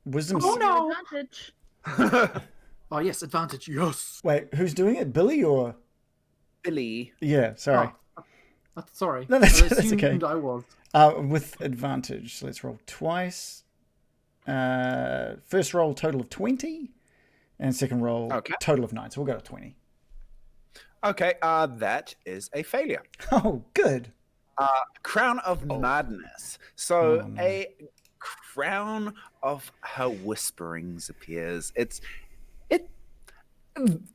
Wisdom. Oh no. Advantage. Oh yes, advantage. Yes. Wait, who's doing it? Billy or? Billy. Yeah, sorry. Sorry. No, that's I assumed okay. I was. With advantage. So let's roll twice. First roll total of 20, and second roll total of 9. So we'll go to 20. Okay, that is a failure. Oh, good. Crown of Madness. So a crown of her whisperings appears. It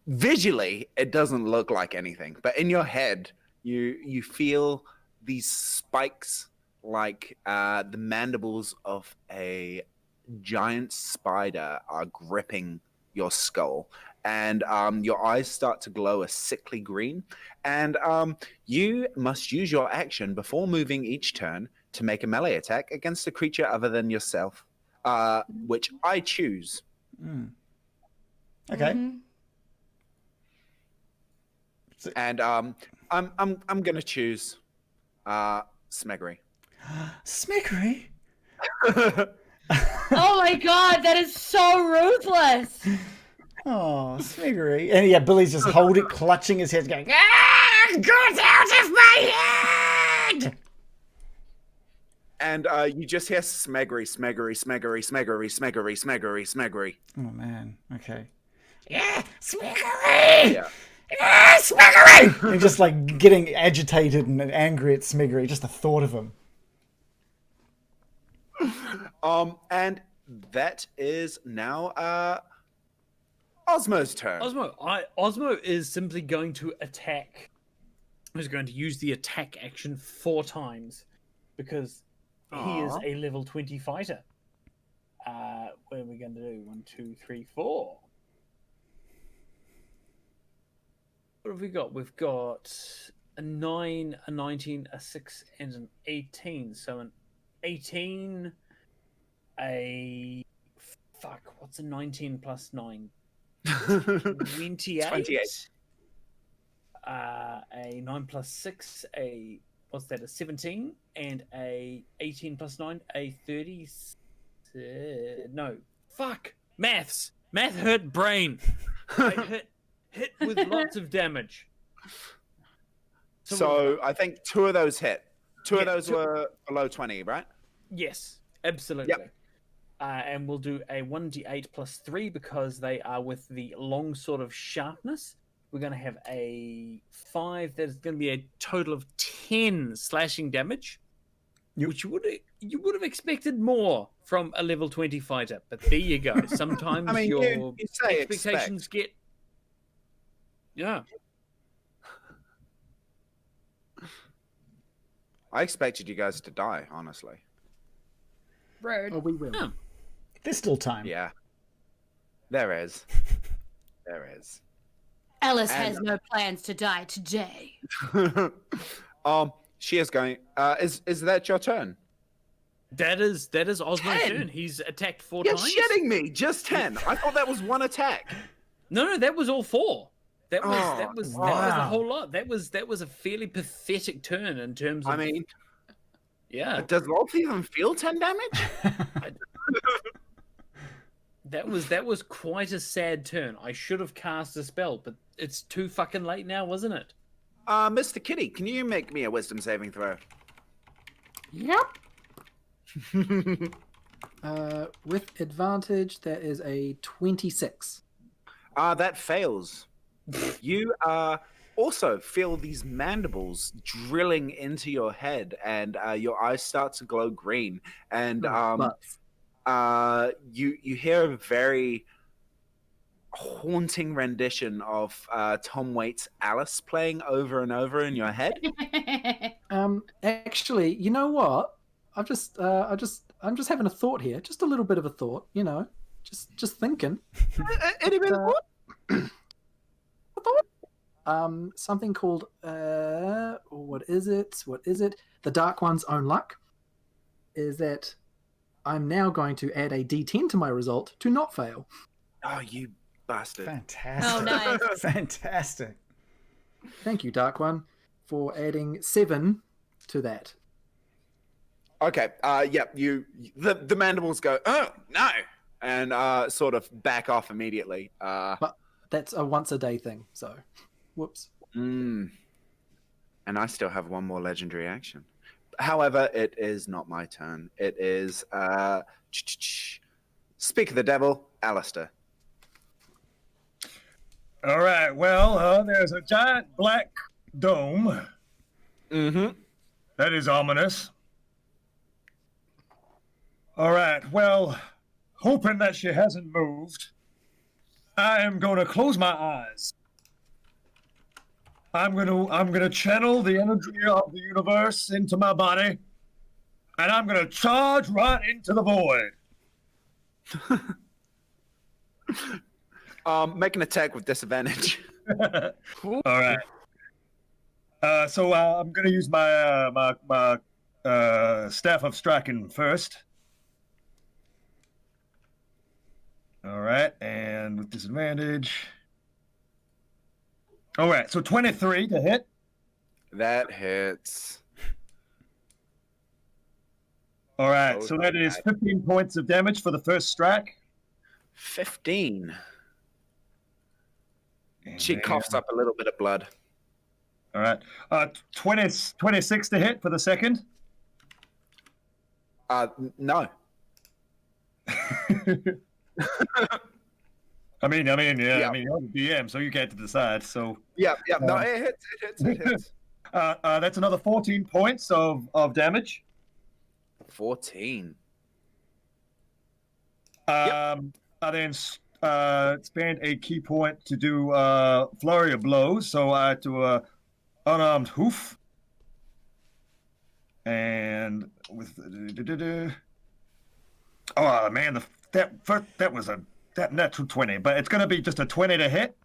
visually it doesn't look like anything, but in your head you feel these spikes like the mandibles of a giant spider are gripping your skull, and your eyes start to glow a sickly green, and you must use your action before moving each turn to make a melee attack against a creature other than yourself, which I choose. Okay. Mm-hmm. And I'm gonna choose Smeggery. Smeggery? Oh my god, that is so ruthless. Oh, Smeggery. And yeah, Billy's just clutching his head, going, "Ah, get out of my head!" And you just hear Smeggery, Smeggery, Smeggery, Smeggery, Smeggery, Smeggery, Smeggery. Oh man, okay. Yeah, Smeggery! Yeah. Yeah, Smeggery! And just like getting agitated and angry at Smeggery, just the thought of him. And that is now Osmo's turn. Osmo is simply going to attack. He's going to use the attack action 4 times because he is a level 20 fighter. What are we going to do? 1, 2, 3, 4. What have we got? We've got a 9, a 19, a 6, and an 18. So an 18, what's a 19 plus 9? 28. 28. A 9 plus 6, a 17, and a 18 plus 9, a 30. No, fuck maths. Math hurt brain. I hit with lots of damage. So I think 2 of those hit. Two of those were below 20, right? Yes, absolutely. Yep. And we'll do a 1d8 plus 3 because they are with the long sword of sharpness. We're going to have a 5. That is going to be a total of 10 slashing damage, which you would have expected more from a level 20 fighter. But there you go. Sometimes your you say expectations get... Yeah. I expected you guys to die, honestly. Rude. Oh, we will. Yeah. There's still time. Yeah. There is. There is. Alice has no plans to die today. She is going. Is that your turn? That is Osmo's turn. He's attacked 4 You're times. You're shitting me. Just 10. I thought that was 1 attack. No, that was all 4. That was the wow. whole lot. That was a fairly pathetic turn in terms of. I mean, yeah. Does LOLTH even feel 10 damage? That was quite a sad turn. I should have cast a spell, but it's too fucking late now, wasn't it? Mr. Kitty, can you make me a wisdom saving throw? Yep. With advantage, that is a 26. That fails. You also feel these mandibles drilling into your head, and your eyes start to glow green. And you hear a very haunting rendition of Tom Waits' Alice playing over and over in your head. Actually, you know what? I'm just having a thought here. Just a little bit of a thought, you know. Just thinking. Any bit of what? Something called what is it? The Dark One's Own Luck. Is that I'm now going to add a D10 to my result to not fail. Oh, you bastard. Fantastic. Oh, nice. Fantastic. Thank you, Dark One, for adding 7 to that. Okay, the mandibles go, oh, no, and sort of back off immediately. But that's a once a day thing, so whoops. And I still have one more legendary action. However, it is not my turn. It is, speak of the devil, Alistair. All right, well, there's a giant black dome. Mm-hmm. That is ominous. All right, well, hoping that she hasn't moved, I am going to close my eyes. I'm gonna channel the energy of the universe into my body, and I'm gonna charge right into the void. Make an attack with disadvantage. All right. So I'm gonna use my my staff of striking first. All right, and with disadvantage. All right, so 23 to hit. That hits. All right, so that is 15 points of damage for the first strike. 15. And She then- coughs up a little bit of blood. All right, 26 to hit for the second. No. I mean, yeah. Yeah. I mean, you're the DM, so you get to decide. So, Yeah. No, it hits. that's another 14 points of damage. 14. I then spend a key point to do flurry of blows. So I do a unarmed hoof, and with oh man, that was that natural 20, but it's going to be just a 20 to hit.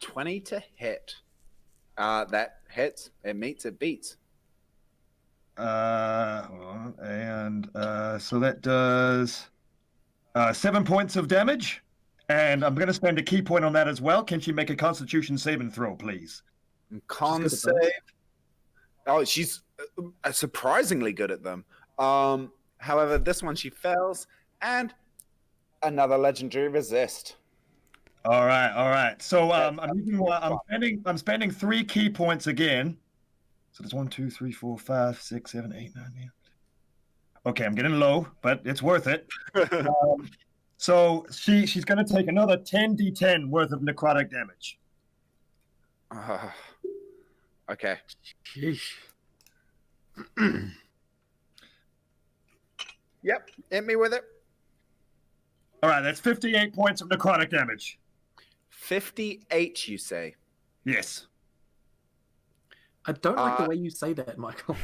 20 to hit. That hits. It meets. It beats. And so that does 7 points of damage, and I'm going to spend a key point on that as well. Can she make a Constitution saving throw, please? Con save. Oh, she's surprisingly good at them. However, this one she fails, and another legendary resist. All right. So I'm spending 3 key points again. So there's 1, 2, 3, 4, 5, 6, 7, 8, 9, 10. Okay, I'm getting low, but it's worth it. So she's going to take another 10d10 worth of necrotic damage. Okay. Sheesh. Yep. Hit me with it. All right, that's 58 points of necrotic damage. 58, you say? Yes. I don't like the way you say that, Myghal.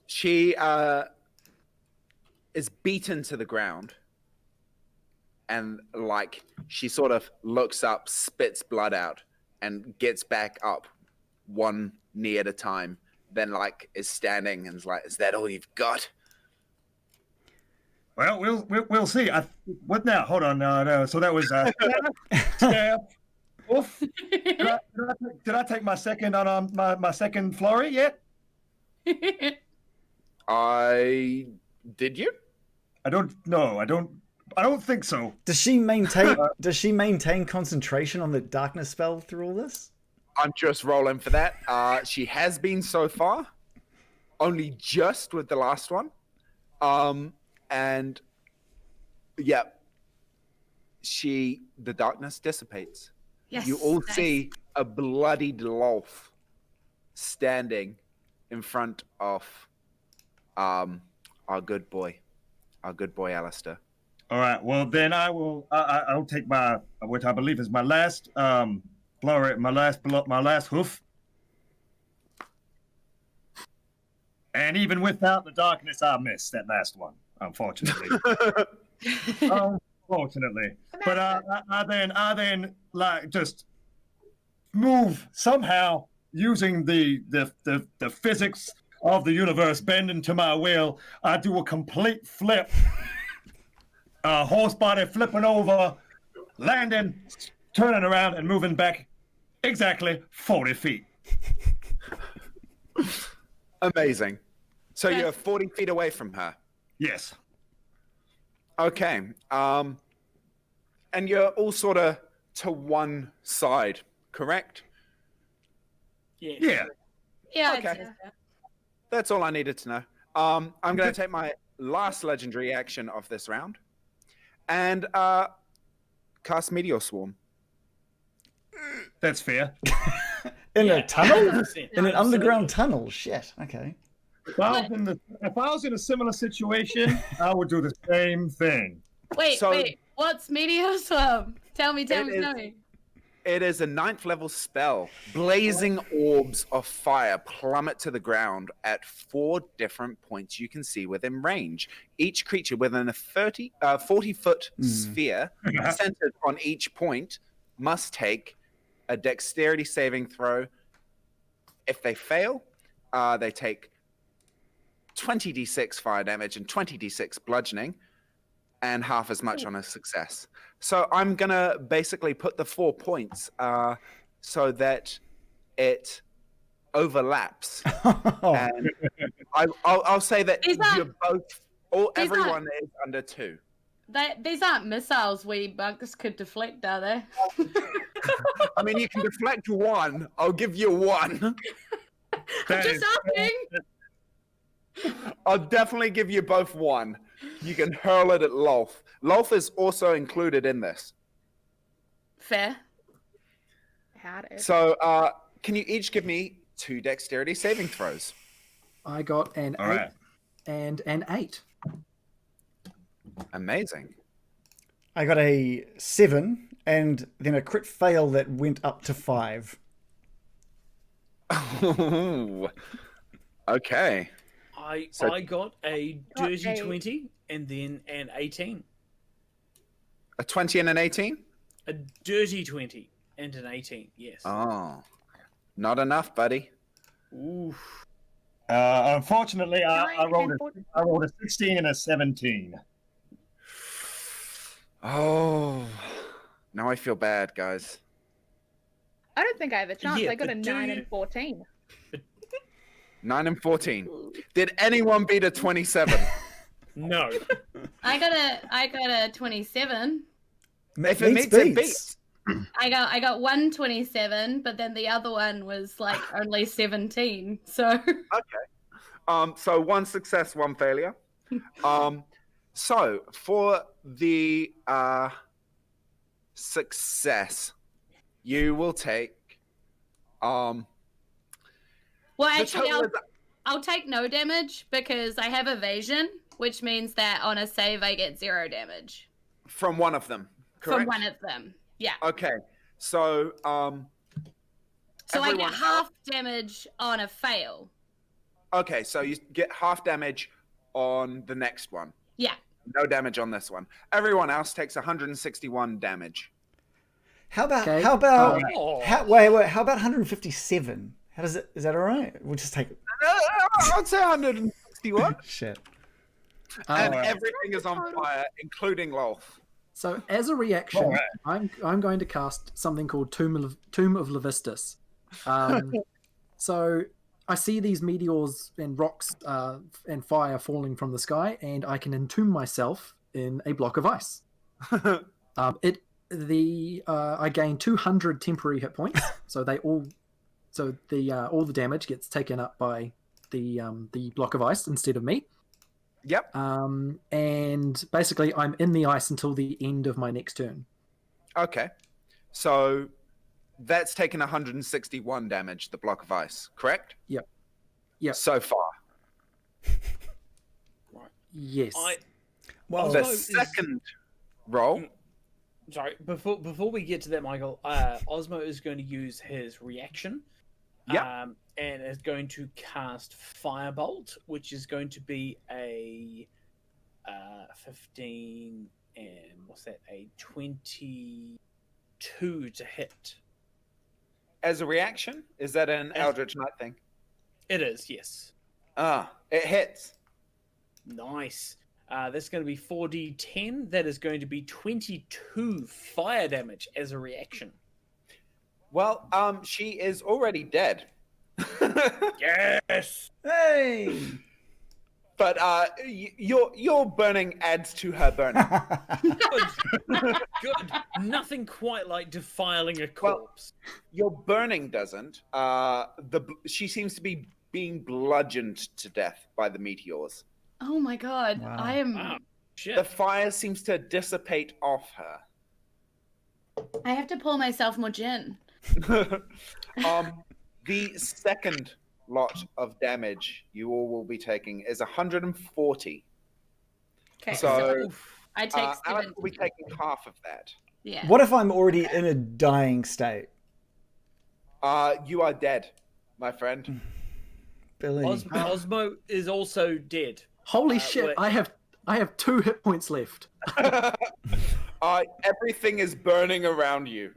She is beaten to the ground, and like she sort of looks up, spits blood out, and gets back up one knee at a time. Then like is standing and is like, "Is that all you've got?" Well, we'll see. What now? Hold on. No. So that was stab. Oof. Did I take my second my second flurry yet? Did you? I don't know. I don't I don't think so. Does she maintain concentration on the darkness spell through all this? I'm just rolling for that. She has been so far, only just with the last one. And yeah, the darkness dissipates. Yes. You all nice. see a bloodied LOLTH standing in front of our good boy Alistair. All right. Well, then I'll take my what I believe is my last blower, my last hoof. And even without the darkness, I missed that last one, unfortunately. Unfortunately. But I then like just move somehow using the physics of the universe bending to my will. I do a complete flip. Horse body flipping over, landing, turning around, and moving back exactly 40 feet. Amazing. So you're 40 feet away from her. Yes. Okay. And you're all sort of to one side, correct? Yeah. Yeah. Okay. That's all I needed to know. I'm going to take my last legendary action of this round and cast Meteor Swarm. That's fair. In a tunnel? 100%. In an underground tunnel? Shit. Okay. If I was in a similar situation, I would do the same thing. Wait. What's Meteor Swarm? Tell me. It is a 9th level spell. Blazing orbs of fire plummet to the ground at 4 different points you can see within range. Each creature within a 40-foot sphere centered on each point must take a dexterity saving throw. If they fail, they take 20d6 fire damage and 20d6 bludgeoning, and half as much on a success. So I'm going to basically put the 4 points so that it overlaps. And I'll say that you're everyone is under 2. These aren't missiles we bugs could deflect, are they? I mean, you can deflect 1. I'll give you 1. I'm just asking. I'll definitely give you both 1. You can hurl it at LOLTH. LOLTH is also included in this. Fair. So, can you each give me 2 dexterity saving throws? I got an 8 and an 8. Amazing. I got a 7 and then a crit fail that went up to 5. Okay. I got a dirty 20 and then an 18. A 20 and an 18? A dirty 20 and an 18, yes. Oh, not enough, buddy. Oof. Unfortunately, I rolled a 16 and a 17. Oh, now I feel bad, guys. I don't think I have a chance. Yeah, I got a but 9 and 14. 9 and 14. Did anyone beat a 27? No. I got a 27. If it meets, it beats. I got 127, but then the other one was like only 17. So Okay. So 1 success, 1 failure. So for the success, you will take well, actually, I'll take no damage because I have evasion, which means that on a save I get 0 damage from one of them. Correct? from one of them. Yeah. Okay. So So I get half damage on a fail. Okay, so you get half damage on the next one. Yeah. No damage on this one. Everyone else takes 161 damage. How about Okay. how about Oh. how, wait, how about 157? How does it? Is that all right? We'll just take it. I'd say 161. Shit. And Alright. everything is on fire, including LOLTH. So as a reaction, Alright. I'm going to cast something called Tomb of Levistus. So I see these meteors and rocks and fire falling from the sky, and I can entomb myself in a block of ice. I gain 200 temporary hit points, so all the damage gets taken up by the block of ice instead of me. Yep. And basically, I'm in the ice until the end of my next turn. Okay. So that's taken 161 damage, the block of ice, correct? Yep. So far. Yes. Well, The Osmo is- second roll. Sorry, before we get to that, Myghal, Osmo is going to use his reaction. Yep. And is going to cast Firebolt, which is going to be a 15 and what's that? A 22 to hit. As a reaction? Is that an As- Eldritch Knight thing? It is, yes. It hits. Nice. That's going to be 4d10. That is going to be 22 fire damage as a reaction. Well, she is already dead. Yes. hey! But your burning adds to her burning. Good. Nothing quite like defiling a corpse. Your burning doesn't. She seems to be being bludgeoned to death by the meteors. Oh my god. Wow. I am. Wow. Shit. The fire seems to dissipate off her. I have to pour myself more gin. The second lot of damage you all will be taking is 140. Okay, So, I take Alex 7. will be taking half of that. Yeah. What if I'm already in a dying state? You are dead, my friend. Billy. Osmo is also dead. Holy shit! wait. I have 2 hit points left. Everything is burning around you.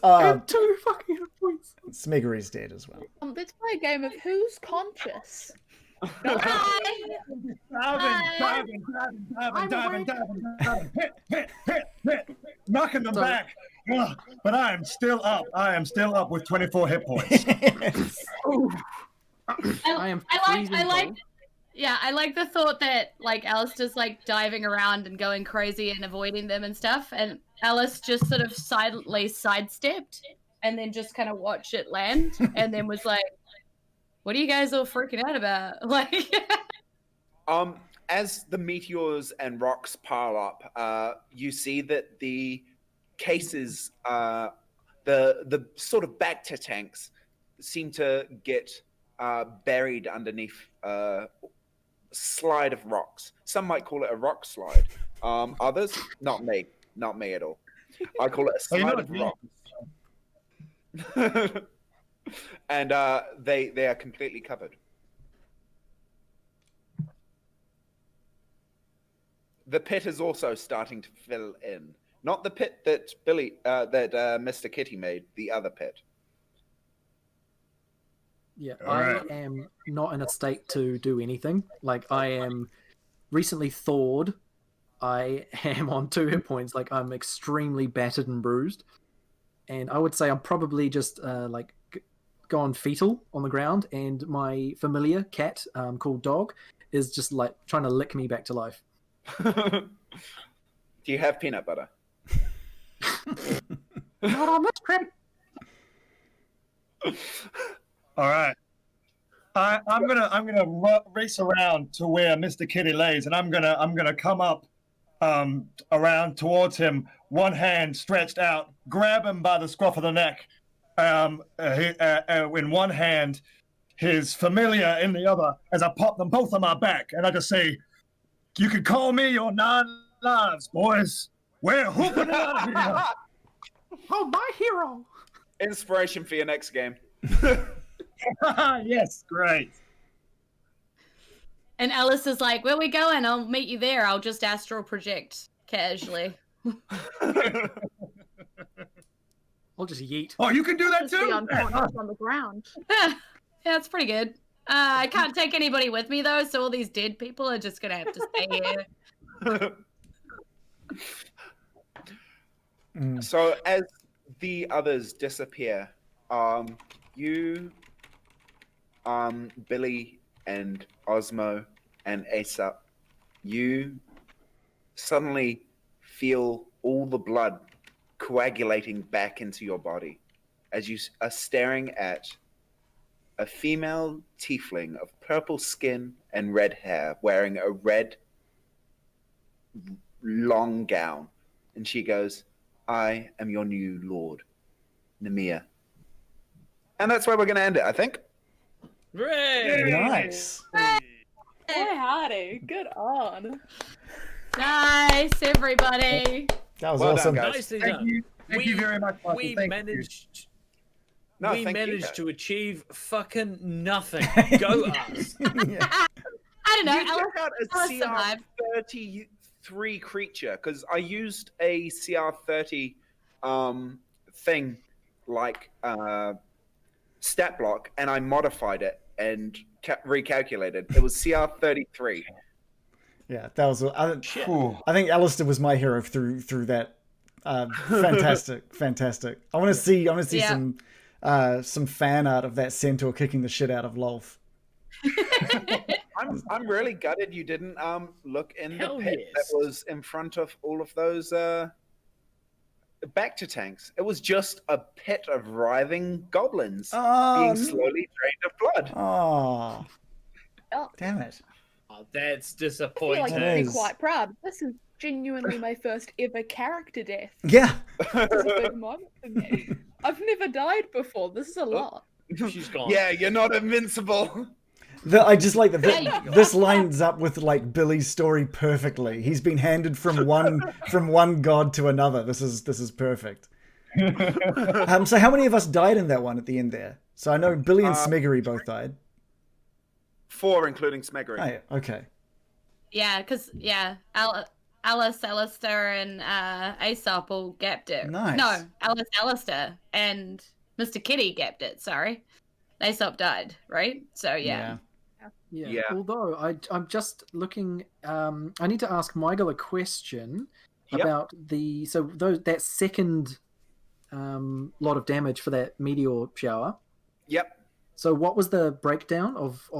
I have 2 fucking hit points. Smiggery's dead as well. Let's play a game of who's conscious. Diving. Hit. Knocking them back. Ugh, but I am still up. I am still up with 24 hit points. I am I freezing like cold. Yeah, I like the thought that like Alistair's like diving around and going crazy and avoiding them and stuff, and Alice just sort of silently sidestepped and then just kind of watched it land and then was like, "What are you guys all freaking out about?" Like, As the meteors and rocks pile up, you see that the cases, the sort of Bacta tanks, seem to get buried underneath a slide of rocks. Some might call it a rock slide. Others, not me at all. I call it a Oh, you know slide what of I mean? rocks. And they are completely covered. The pit is also starting to fill in. Not the pit that Mr. Kitty made, the other pit. Yeah, Alright. I am not in a state to do anything. Like, I am recently thawed. I am on 2 hit points. Like, I'm extremely battered and bruised. And I would say I'm probably just, gone fetal on the ground. And my familiar cat, called Dog, is just, like, trying to lick me back to life. Do you have peanut butter? Not on this trip. All right. I'm gonna race around to where Mr. Kitty lays, and I'm gonna come up around towards him, one hand stretched out, grab him by the scruff of the neck, in one hand, his familiar in the other, as I pop them both on my back, and I just say, "You can call me your 9 lives, boys. We're hooping out of here." Oh, my hero! Inspiration for your next game. Yes, great. and Alice is like, "Where we going? I'll meet you there. I'll just astral project casually." I'll just yeet. Oh, you can do that Just be too? unconscious on the ground. Yeah, it's pretty good. I can't take anybody with me though, so all these dead people are just gonna have to stay here. So as the others disappear, you, Billy and Osmo and Aesop you suddenly feel all the blood coagulating back into your body as you are staring at a female tiefling of purple skin and red hair wearing a red long gown. And she goes, I am your new lord, Nemia. And that's where we're going to end it, I think. Hooray! Nice. Boy, howdy. Good on. Nice, everybody. That was Well done, awesome. guys. Nicely Thank done. you. Thank you very much, Michael. We Thank managed. No, we thank you, managed guys. to achieve fucking nothing. Go us. Yeah. I don't know. You check out a Alice survived. CR33 creature, because I used a CR30 thing like stat block, and I modified it and recalculated. It was CR33. Yeah, that was. Shit. I think Alistair was my hero through that. Fantastic. I want to see Yeah. some fan art of that centaur kicking the shit out of LOLTH. I'm really gutted you didn't look in Hell the pit yes. that was in front of all of those back to tanks. It was just a pit of writhing goblins being slowly drained of blood. Oh, Oh. damn it! Oh, that's I feel like disappointing. you'd It be is. quite proud. This is genuinely my first ever character death. Yeah, This is a big moment for me. I've never died before. This is a lot. She's gone. Yeah, you're not invincible. I just like that. There you go. This lines up with like Billy's story perfectly. He's been handed from one god to another. This is perfect. So how many of us died in that one at the end there? So I know Billy and Smiggery both died. 4, including Smeggery. Oh, yeah. Okay. Yeah, because Alice, Alistair, and Aesop all gapped it. Nice. No, Alice, Alistair, and Mr. Kitty gapped it. Sorry, Aesop died, right? So yeah. Yeah. Yeah. Although I'm just looking. I need to ask Myghal a question Yep. about that second lot of damage for that meteor shower. Yep. So what was the breakdown of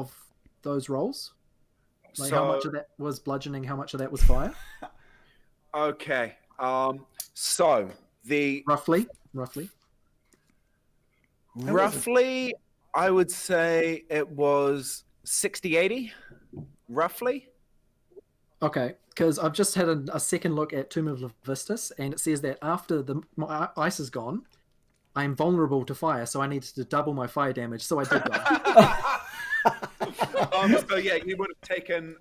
those rolls? Like how much So- of that was bludgeoning? How much of that was fire? Okay. So the Roughly. roughly, I would say it was 60-80, roughly. Okay, because I've just had a second look at Tomb of Levistus, and it says that after my ice is gone, I am vulnerable to fire, so I needed to double my fire damage. So I did die. So yeah, you would have taken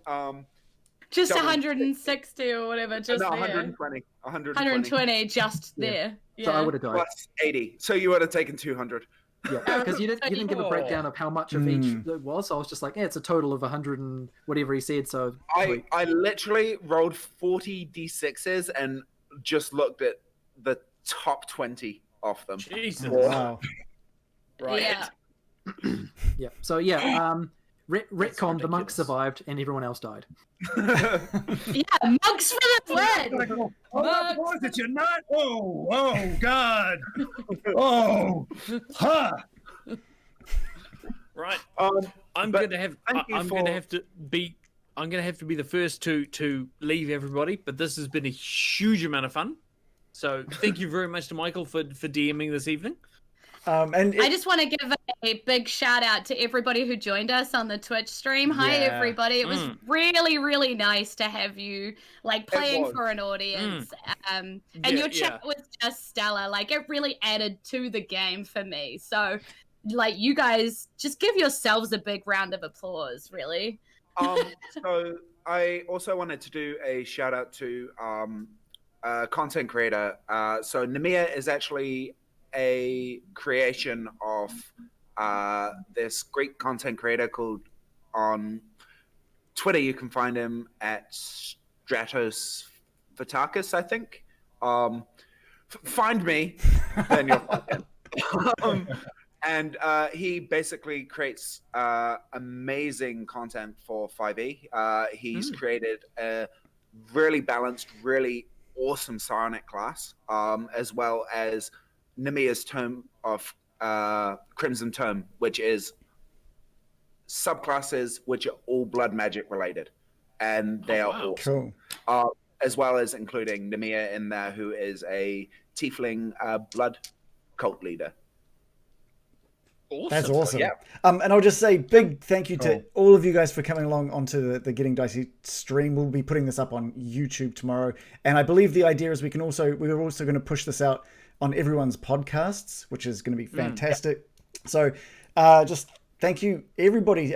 Just Double. 160 or whatever, just no, there. 120. 120 just Yeah. there. Yeah. So I would have died. plus 80. So you would have taken 200. Yeah, because you didn't give a breakdown of how much of each it was. So I was just like, yeah, it's a total of 100 and whatever he said. So I literally rolled 40 d6s and just looked at the top 20 off them. Jesus. Wow. Right. Yeah. yeah, so yeah, retcon. The monk ridiculous. survived and everyone else died. Yeah, mugs for the win. Oh, boy, did you not? Oh, God. Oh, ha. Right. But I'm gonna have. thank you I'm for- gonna have to be. I'm gonna have to be the first to leave everybody. But this has been a huge amount of fun. So thank you very much to Myghal for DMing this evening. And I just want to give a big shout out to everybody who joined us on the Twitch stream. Hi, Yeah. everybody. It was really, really nice to have you like playing was. for an audience. And Yeah, your chat was just stellar. Like, it really added to the game for me. So, like, you guys just give yourselves a big round of applause, really. So I also wanted to do a shout out to a content creator. So Nemia is actually a creation of this Greek content creator called, on Twitter you can find him at Stratos Fotakis, I think. Find me, then you'll find him. And he basically creates amazing content for 5e. He's created a really balanced, really awesome psionic class, as well as Nemia's Tome of Crimson Tome, which is subclasses which are all blood magic related. and they are wow. awesome. Cool. As well as including Namia in there, who is a tiefling blood cult leader. Awesome. That's awesome. yeah. And I'll just say big thank you to Cool. all of you guys for coming along onto the Getting Dicey stream. We'll be putting this up on YouTube tomorrow. And I believe the idea is we're also going to push this out on everyone's podcasts, which is going to be fantastic. So just thank you, everybody.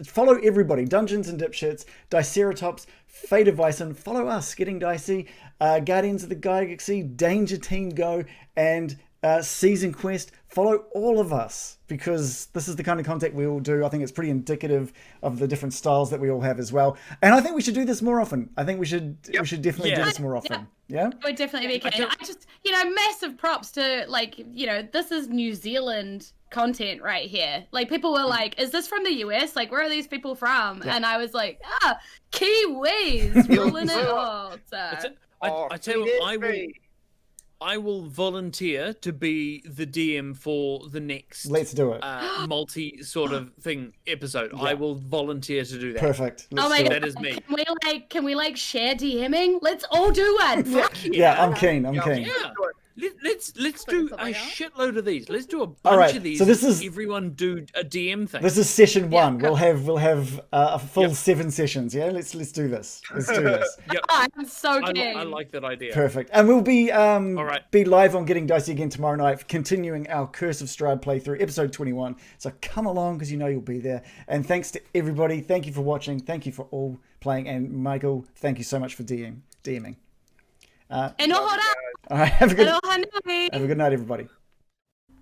Follow everybody. Dungeons and Dipshits, Diceratops, Fate of Bison. Follow us, Getting Dicey, Guardians of the Galaxy, Danger Team Go, and Season Quest. Follow all of us, because this is the kind of content we all do. I think it's pretty indicative of the different styles that we all have as well. And I think we should do this more often. I think we should definitely do this more often. Yeah? It would definitely be okay. I just, massive props to, this is New Zealand content right here. Like, people were like, is this from the US? Like, where are these people from? Yeah. And I was like, Kiwis ruling it all. So. I tell you what, I will volunteer to be the DM for the next. Let's do it. Multi sort of thing episode. Yeah. I will volunteer to do that. Perfect. Oh my God. That is me. Can we share DMing? Let's all do one. Yeah, I'm keen. I'm keen. Yeah. Let's do a shitload of these. Let's do a bunch of these. So this is everyone do a DM thing. This is session 1. We'll have a full 7 sessions. Yeah, let's do this. Let's do this. Yep. I'm so keen. I like that idea. Perfect. And we'll be right. be live on Getting Dicey again tomorrow night, continuing our Curse of Strahd playthrough, episode 21. So come along, because you'll be there. And thanks to everybody. Thank you for watching. Thank you for all playing. And Myghal, thank you so much for DMing. All right, have a good night, everybody.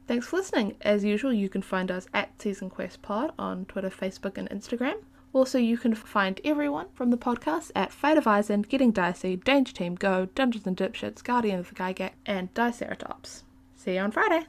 Thanks for listening. As usual, you can find us at Season Quest Pod on Twitter, Facebook, and Instagram. Also, you can find everyone from the podcast at Fate of Bison, Getting Dicey, Danger Team Go, Dungeons and Dipshits, Guardian of the Gygax, and Diceratops. See you on Friday.